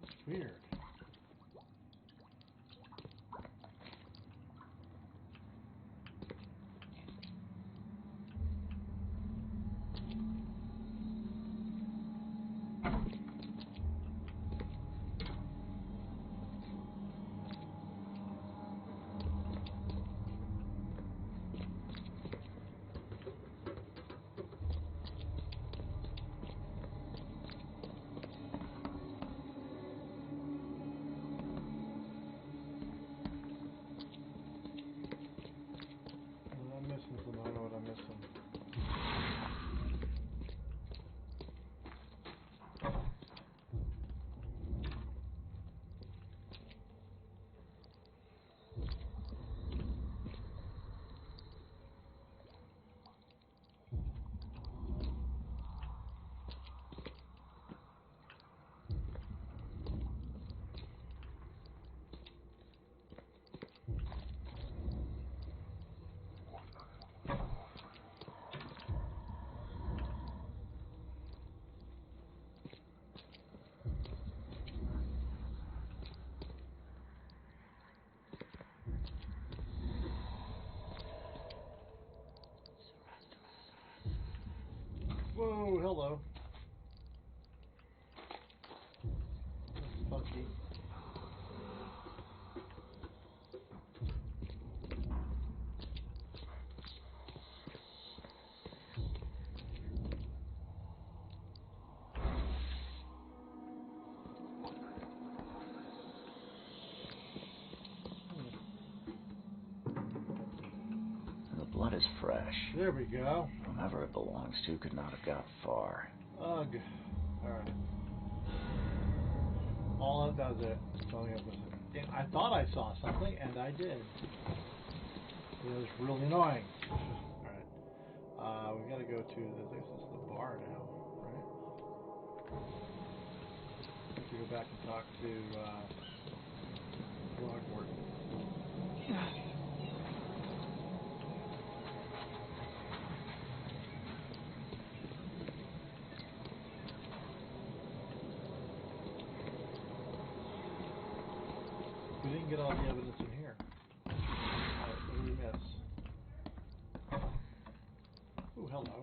It's weird. Whoa, hello. That's funky. The blood is fresh. There we go. Whomever it belongs to could not have got far. Ugh. Alright. All it does it. I thought I saw something, and I did. It was really annoying. Alright. We've got to go to this is the bar now, right? We have to go back and talk to Throgmorton. We didn't get all the evidence in here. Alright, what did we miss? Ooh, hello.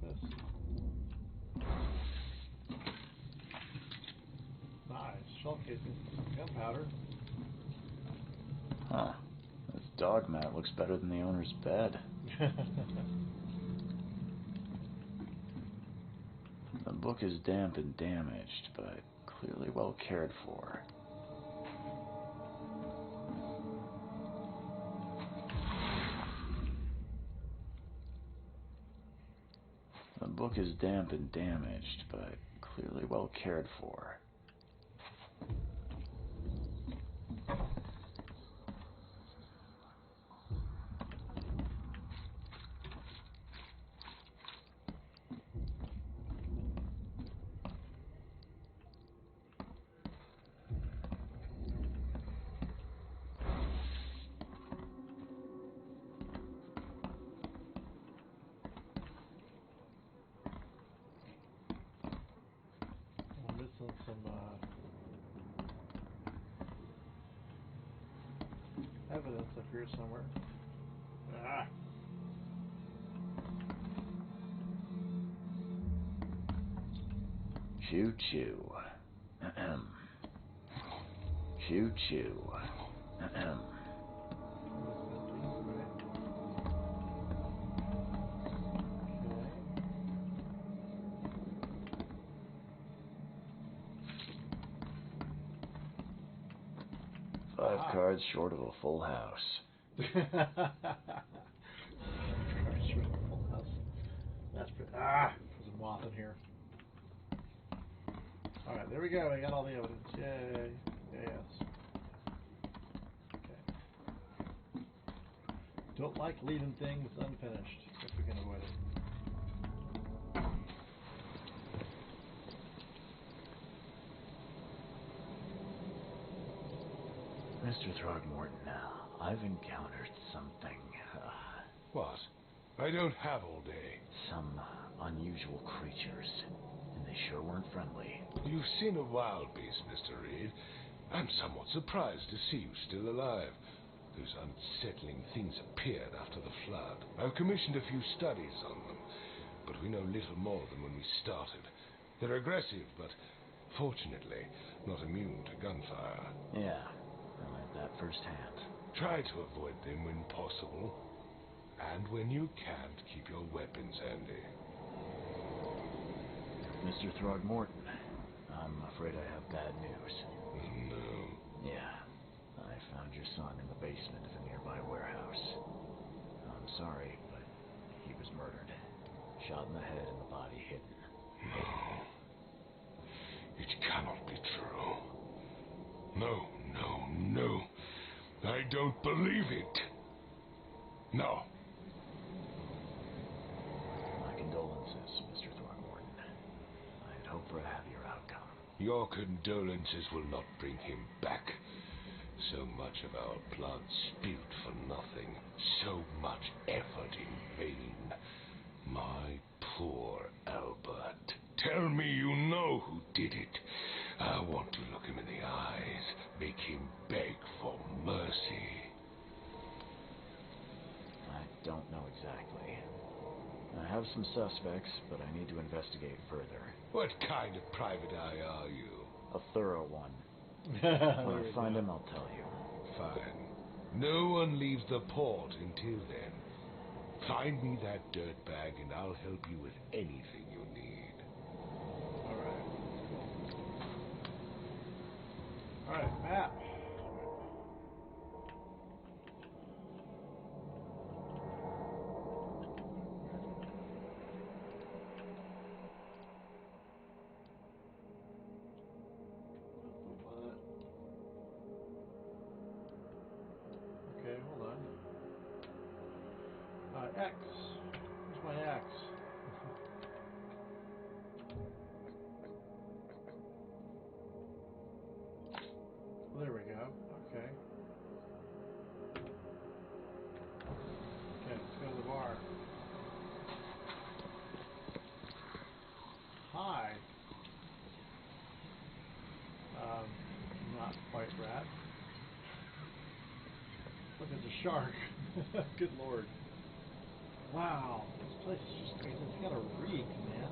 This. Nice. Shell casing. Gunpowder. Huh. This dog mat looks better than the owner's bed. The book is damp and damaged, but clearly well cared for. The book is damp and damaged, but clearly well cared for. I'm missing some evidence up here somewhere. Ah. Choo choo. Ahem. Choo choo. Ahem. Five cards short of a full house. 5 cards short of a full house. That's pretty. There's a moth in here. Alright, there we go. I got all the evidence. Yay. Yes. Okay. Don't like leaving things unfinished if we can avoid it. Mr. Throgmorton, I've encountered something. What? I don't have all day. Some unusual creatures. And they sure weren't friendly. You've seen a wild beast, Mr. Reed. I'm somewhat surprised to see you still alive. Those unsettling things appeared after the flood. I've commissioned a few studies on them, but we know little more than when we started. They're aggressive, but fortunately not immune to gunfire. Yeah, I learned that firsthand. Try to avoid them when possible. And when you can't, keep your weapons handy. Mr. Throgmorton, I'm afraid I have bad news. No. Yeah, I found your son in the basement of a nearby warehouse. I'm sorry, but he was murdered. Shot in the head and the body hidden. No. It cannot be true. No, no, no. I don't believe it. No. My condolences, Mr. Throgmorton. I'd hope for a happier outcome. Your condolences will not bring him back. So much of our blood spilled for nothing. So much effort in vain. My poor Albert. Tell me you know who did it. I want to look him in the eyes. Make him beg for mercy. I don't know exactly. I have some suspects, but I need to investigate further. What kind of private eye are you? A thorough one. When I find him, I'll tell you. Fine. No one leaves the port until then. Find me that dirtbag and I'll help you with anything you need. Alright, map. Okay, hold on. X. Where's my X? There we go. Okay. Okay, let's go to the bar. Hi. Not quite rat. Look, there's a shark. Good lord. Wow, this place is just crazy. It's got a reek, man.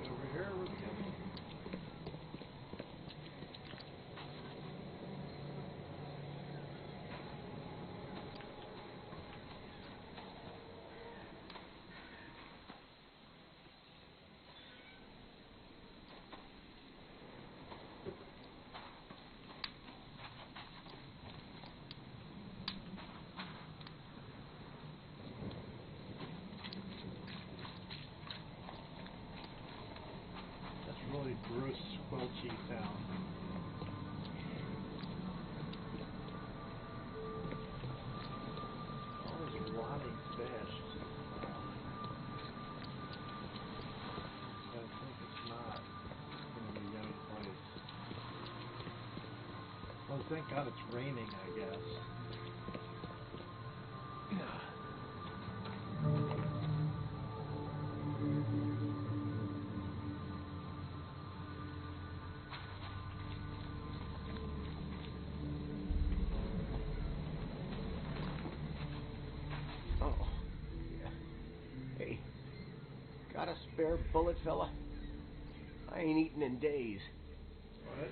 Over here, where's it going? Really gross squelchy sound. All this rotting fish. I think it's not going to be a yummy place. Well, thank God it's raining, I guess. Got a spare bullet, fella? I ain't eaten in days. What?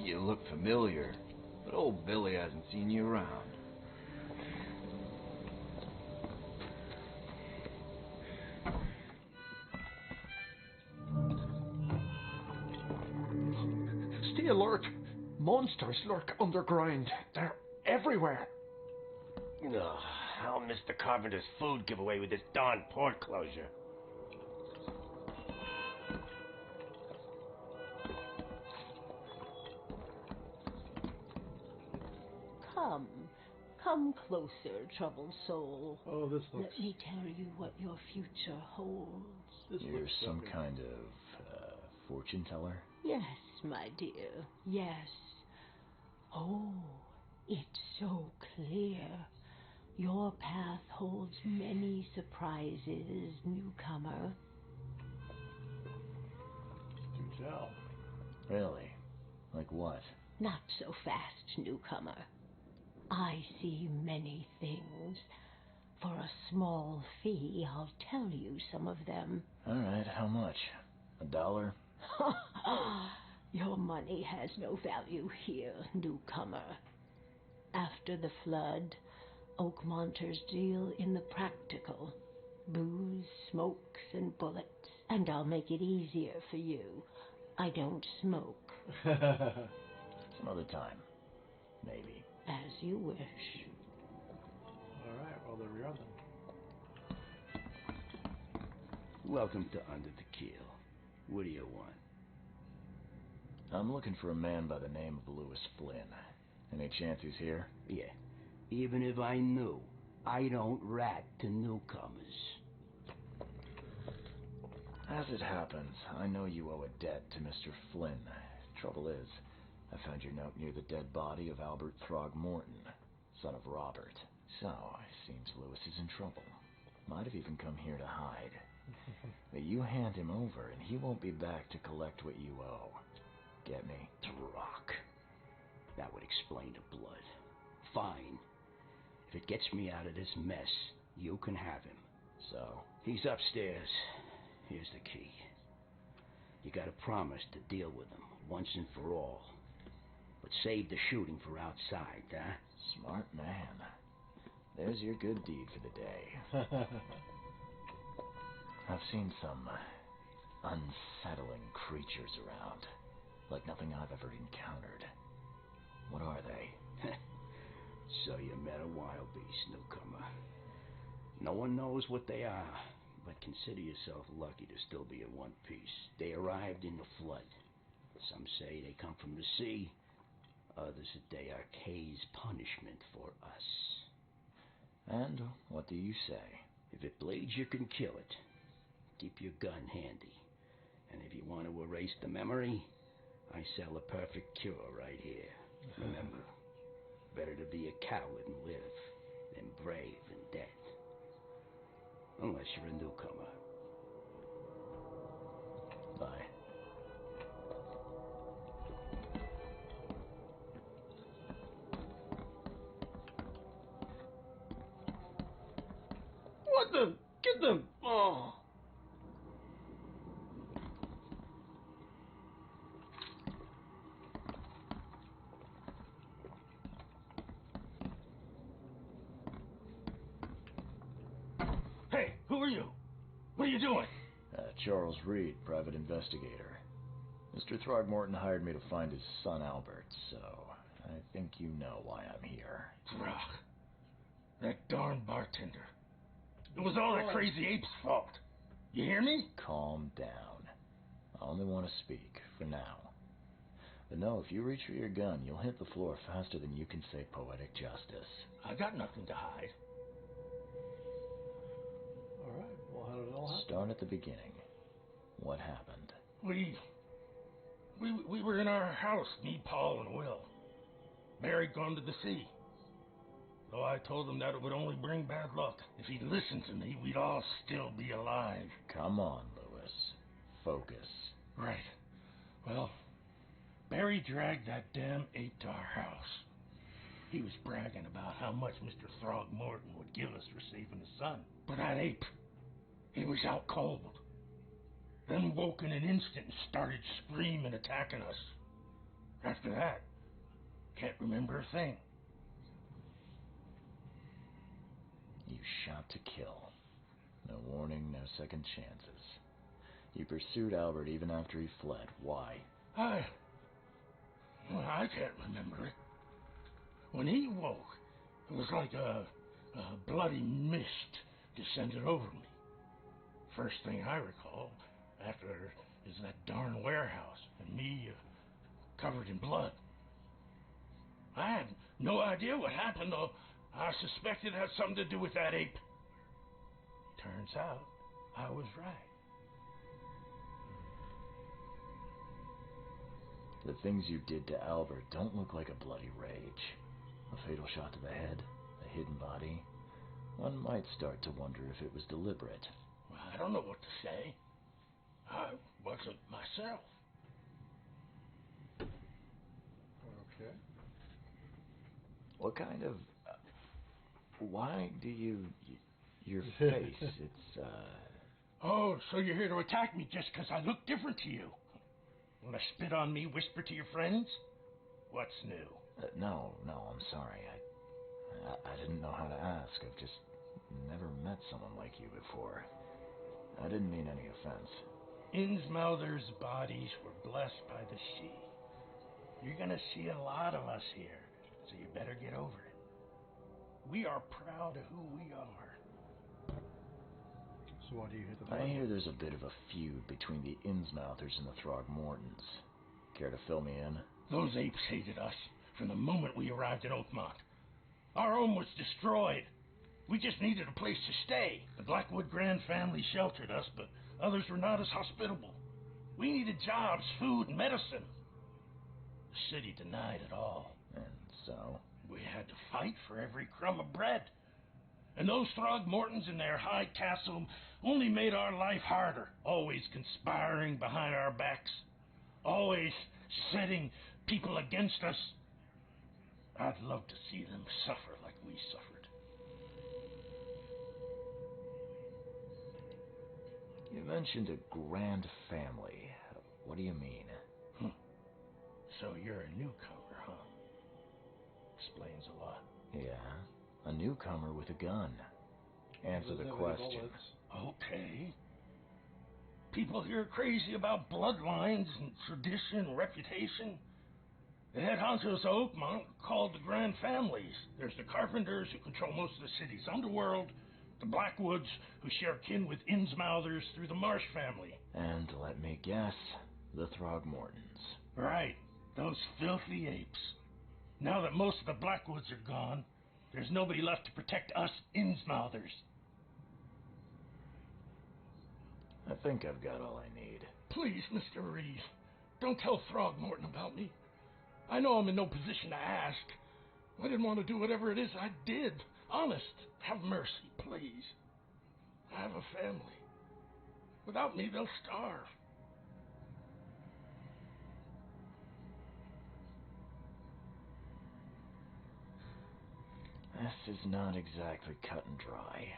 You look familiar, but old Billy hasn't seen you around. Stay alert! Monsters lurk underground. They're everywhere. Ugh, I'll miss the carpenter's food giveaway with this darn port closure. Come closer, troubled soul. Oh, this looks... Let me tell you what your future holds. You're some kind of fortune teller? Yes, my dear, yes. Oh, it's so clear. Your path holds many surprises, newcomer. Do tell. Really? Like what? Not so fast, newcomer. I see many things. For a small fee, I'll tell you some of them. All right, how much? $1? Your money has no value here, newcomer. After the flood, Oakmonters deal in the practical. Booze, smokes, and bullets. And I'll make it easier for you. I don't smoke. Some other time. Maybe. As you wish. Alright, well there we are then. Welcome to Under the Keel. What do you want? I'm looking for a man by the name of Lewis Flynn. Any chance he's here? Yeah. Even if I knew, I don't rat to newcomers. As it happens, I know you owe a debt to Mr. Flynn. Trouble is, I found your note near the dead body of Albert Throgmorton, son of Robert. So, seems Lewis is in trouble. Might have even come here to hide. But you hand him over, and he won't be back to collect what you owe. Get me? Rock. That would explain the blood. Fine. If it gets me out of this mess, you can have him. So? He's upstairs. Here's the key. You gotta promise to deal with him, once and for all. But save the shooting for outside, huh? Smart man. There's your good deed for the day. I've seen some unsettling creatures around, like nothing I've ever encountered. What are they? So you met a wild beast, newcomer. No one knows what they are, but consider yourself lucky to still be in one piece. They arrived in the flood. Some say they come from the sea. Others that they are Kay's punishment for us. And what do you say? If it bleeds, you can kill it. Keep your gun handy. And if you want to erase the memory, I sell a perfect cure right here. Remember, better to be a coward and live than brave and dead. Unless you're a newcomer. Bye. What the? Get them! Oh. Hey, who are you? What are you doing? Charles Reed, private investigator. Mr. Throgmorton hired me to find his son Albert, so I think you know why I'm here. Throg. That darn bartender. It was all that crazy ape's fault. You hear me? Calm down. I only want to speak, for now. But no, if you reach for your gun, you'll hit the floor faster than you can say poetic justice. I got nothing to hide. Alright, well, how did it all happen? Start at the beginning. What happened? We were in our house, me, Paul, and Will. Barry'd gone to the sea. Though I told him that it would only bring bad luck. If he'd listened to me, we'd all still be alive. Come on, Lewis. Focus. Right. Well, Barry dragged that damn ape to our house. He was bragging about how much Mr. Throgmorton would give us for saving his son. But that ape, he was out cold. Then woke in an instant and started screaming, attacking us. After that, can't remember a thing. You shot to kill. No warning, no second chances. You pursued Albert even after he fled. Why? I can't remember it. When he woke, it was like a bloody mist descended over me. First thing I recall after is that darn warehouse and me covered in blood. I had no idea what happened, though I suspected it had something to do with that ape. Turns out I was right. The things you did to Albert don't look like a bloody rage. A fatal shot to the head, a hidden body. One might start to wonder if it was deliberate. Well, I don't know what to say. I wasn't myself. Okay. What kind of... why do you... your face, it's, Oh, so you're here to attack me just because I look different to you? Want to spit on me, whisper to your friends? What's new? no, I'm sorry. I didn't know how to ask. I've just never met someone like you before. I didn't mean any offense. Innsmouther's bodies were blessed by the sea. You're gonna see a lot of us here, so you better get over it. We are proud of who we are. So why do you hit the I button? hear there's a bit of a feud between the Innsmouthers and the Throgmortons. Care to fill me in? Those apes hated us from the moment we arrived at Oakmont. Our home was destroyed. We just needed a place to stay. The Blackwood Grand family sheltered us, but Others were not as hospitable. We needed jobs, food, and medicine. The city denied it all. And so? We had to fight for every crumb of bread. And those Throgmortons in their high castle only made our life harder, always conspiring behind our backs, always setting people against us. I'd love to see them suffer like we suffered. You mentioned a grand family. What do you mean? So you're a newcomer, huh? Explains a lot. Yeah, a newcomer with a gun. Answer the question. Okay. People here are crazy about bloodlines and tradition and reputation. The head honchos of Oakmont are called the Grand Families. There's the Carpenters, who control most of the city's underworld, the Blackwoods, who share kin with Innsmouthers through the Marsh family. And let me guess, the Throgmortons. Right, those filthy apes. Now that most of the Blackwoods are gone, there's nobody left to protect us Innsmouthers. I think I've got all I need. Please, Mr. Reed, don't tell Throgmorton about me. I know I'm in no position to ask. I didn't want to do whatever it is I did. Honest, have mercy, please. I have a family. Without me, they'll starve. This is not exactly cut and dry.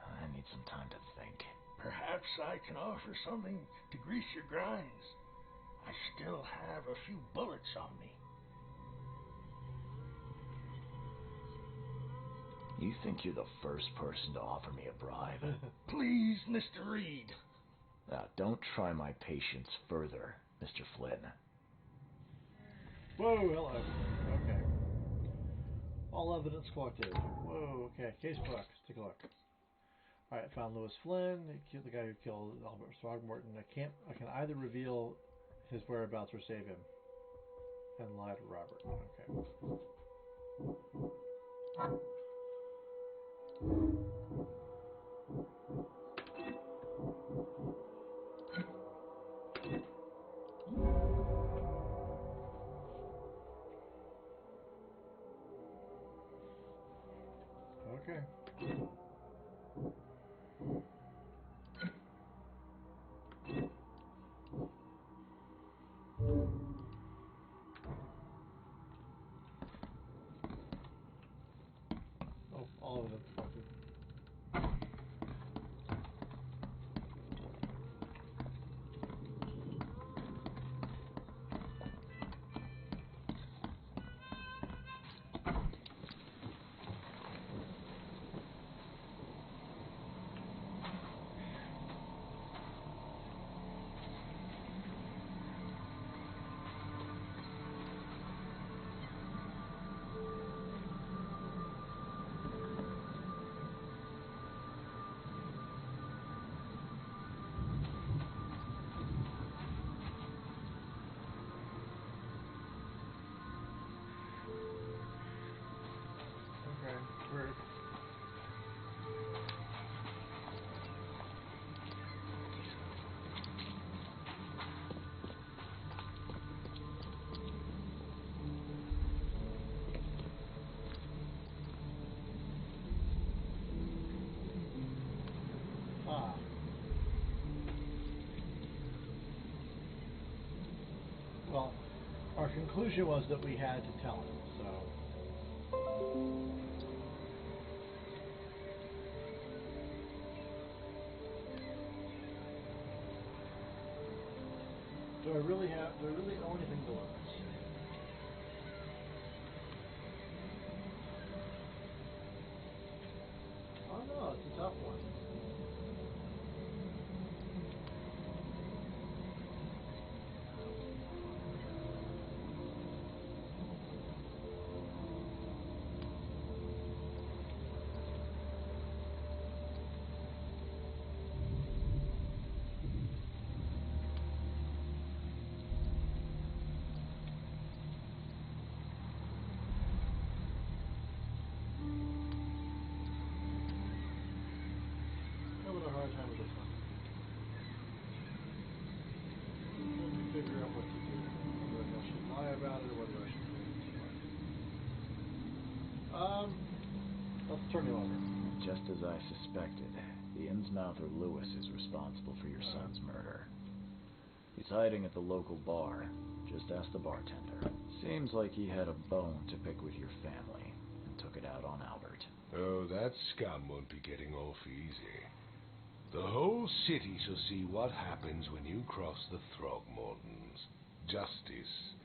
I need some time to think. Perhaps I can offer something to grease your grinds. I still have a few bullets on me. You think you're the first person to offer me a bribe? Please, Mr. Reed. Now, don't try my patience further, Mr. Flynn. Whoa, hello. Okay. All evidence collected. Whoa, okay. Case book. Let's take a look. Alright, found Lewis Flynn, the guy who killed Albert Throgmorton. I can either reveal his whereabouts or save him. And lie to Robert. Okay. Okay. Oh, all of it collected. Okay, weird. Ah. Well, our conclusion was that we had to tell him, so... Do I really owe anything to Lewis? Oh no, it's a tough one. Let's turn him over. Just as I suspected, the Innsmouther Lewis is responsible for your son's murder. He's hiding at the local bar. Just ask the bartender. Seems like he had a bone to pick with your family and took it out on Albert. Oh, that scum won't be getting off easy. The whole city shall see what happens when you cross the Throgmortons. Justice,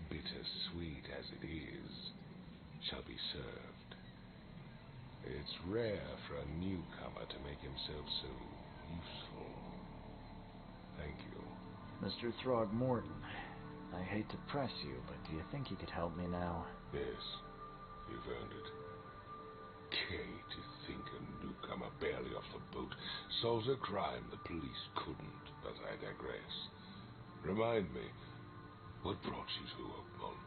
bittersweet as it is, shall be served. It's rare for a newcomer to make himself so useful. Thank you. Mr. Throgmorton, I hate to press you, but do you think you could help me now? Yes, you've earned it. To think a newcomer barely off the boat solves a crime the police couldn't, but I digress. Remind me, what brought you to Oakmont?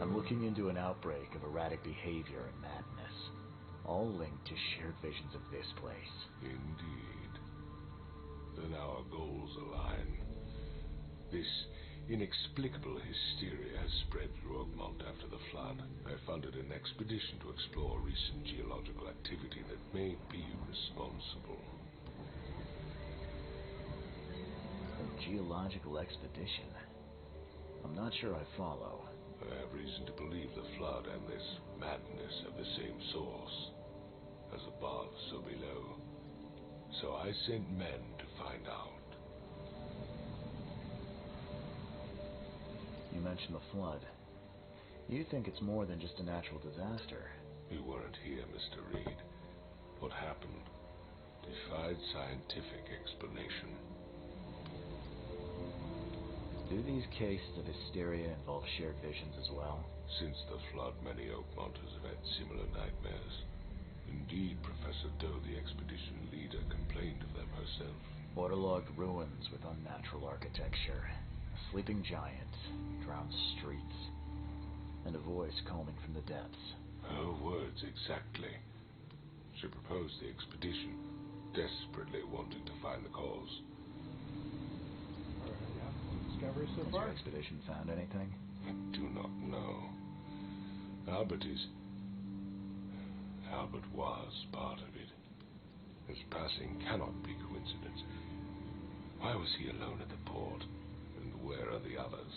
I'm looking into an outbreak of erratic behavior and madness, all linked to shared visions of this place. Indeed. Then our goals align. This inexplicable hysteria has spread through Oakmont after the flood. I funded an expedition to explore recent geological activity that may be responsible. A geological expedition? I'm not sure I follow. I have reason to believe the flood and this madness have the same source. As above, so below. So I sent men to find out. You mentioned the flood. You think it's more than just a natural disaster? You weren't here, Mr. Reed. What happened defied scientific explanation. Do these cases of hysteria involve shared visions as well? Since the flood, many Oakmonters have had similar nightmares. Indeed, Professor Doe, the expedition leader, complained of them herself. Waterlogged ruins with unnatural architecture. A sleeping giant, drowned streets, and a voice calling from the depths. Her words exactly. She proposed the expedition, desperately wanting to find the cause. Discovery so Has far? your expedition found anything? I do not know. Albert was part of it. His passing cannot be coincidence. Why was he alone at the port? And where are the others?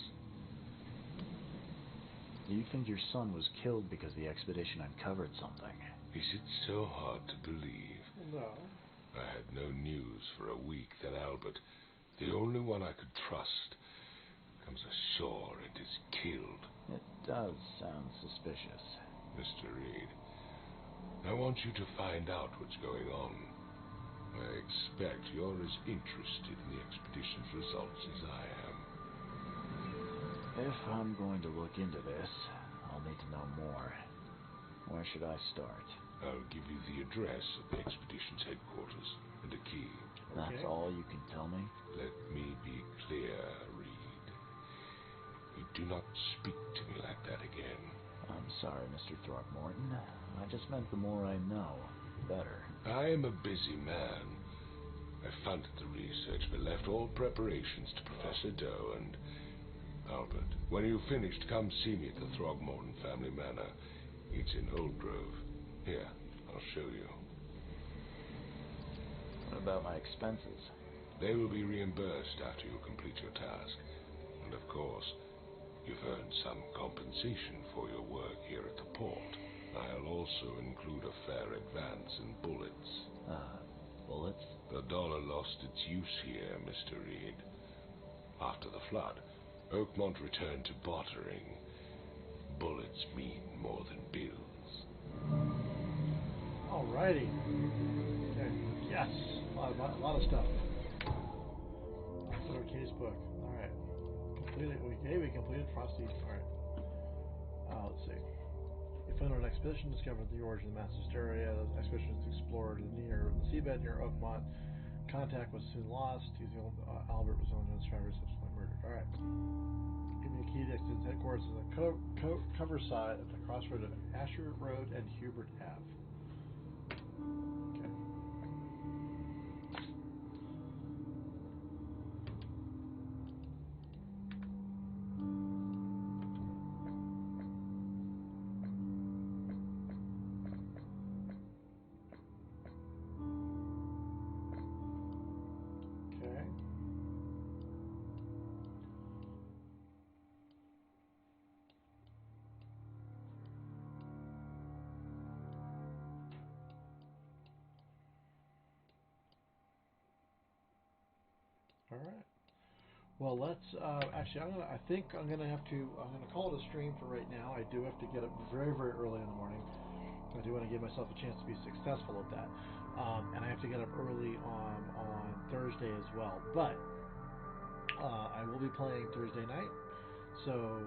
You think your son was killed because the expedition uncovered something? Is it so hard to believe? No. I had no news for a week. Then Albert, the only one I could trust, comes ashore and is killed. It does sound suspicious. Mr. Reed, I want you to find out what's going on. I expect you're as interested in the expedition's results as I am. If I'm going to look into this, I'll need to know more. Where should I start? I'll give you the address of the expedition's headquarters and a key. That's all you can tell me? Let me be clear, Reed. You do not speak to me like that again. I'm sorry, Mr. Throckmorton. I just meant the more I know, the better. I am a busy man. I funded the research, but left all preparations to Professor Doe and Albert. When you've finished, come see me at the Throgmorton family manor. It's in Old Grove. Here, I'll show you. What about my expenses? They will be reimbursed after you complete your task. And of course, you've earned some compensation for your work here at the port. I'll also include a fair advance in bullets. Bullets? The dollar lost its use here, Mr. Reed. After the flood, Oakmont returned to bartering. Bullets mean more than bills. Alrighty. Okay. Yes. A lot of stuff. Consider case book. Alright. We completed Frosty. Alright. Let's see. You found an expedition, discovered the origin of the mass hysteria. The expedition explored the seabed near Oakmont. Contact was soon lost. Albert was on the survivors subsequently murdered. Alright. Give me a key to its headquarters on the cover side of the crossroad of Asher Road and Hubert Ave. Okay. Well, let's actually. I think I'm gonna have to. I'm gonna call it a stream for right now. I do have to get up very, very early in the morning. I do want to give myself a chance to be successful at that, and I have to get up early on Thursday as well. But I will be playing Thursday night, so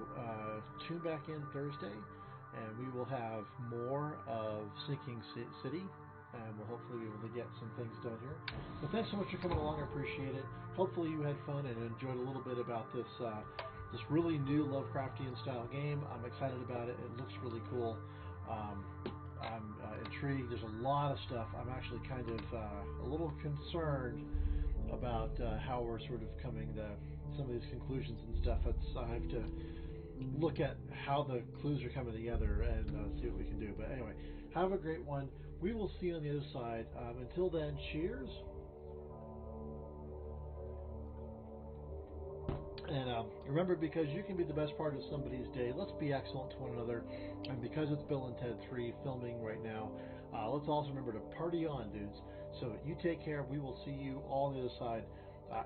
tune back in Thursday, and we will have more of Sinking City, and we'll hopefully be able to get some things done here. But thanks so much for coming along. I appreciate it. Hopefully you had fun and enjoyed a little bit about this this really new Lovecraftian style game. I'm excited about it. It looks really cool. I'm intrigued. There's a lot of stuff. I'm actually kind of a little concerned about how we're sort of coming to some of these conclusions and stuff. I have to look at how the clues are coming together and see what we can do. But anyway, have a great one. We will see you on the other side. Until then, cheers. And remember, because you can be the best part of somebody's day, let's be excellent to one another. And because it's Bill and Ted 3 filming right now, let's also remember to party on, dudes. So you take care. We will see you all on the other side.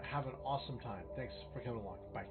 Have an awesome time. Thanks for coming along. Bye.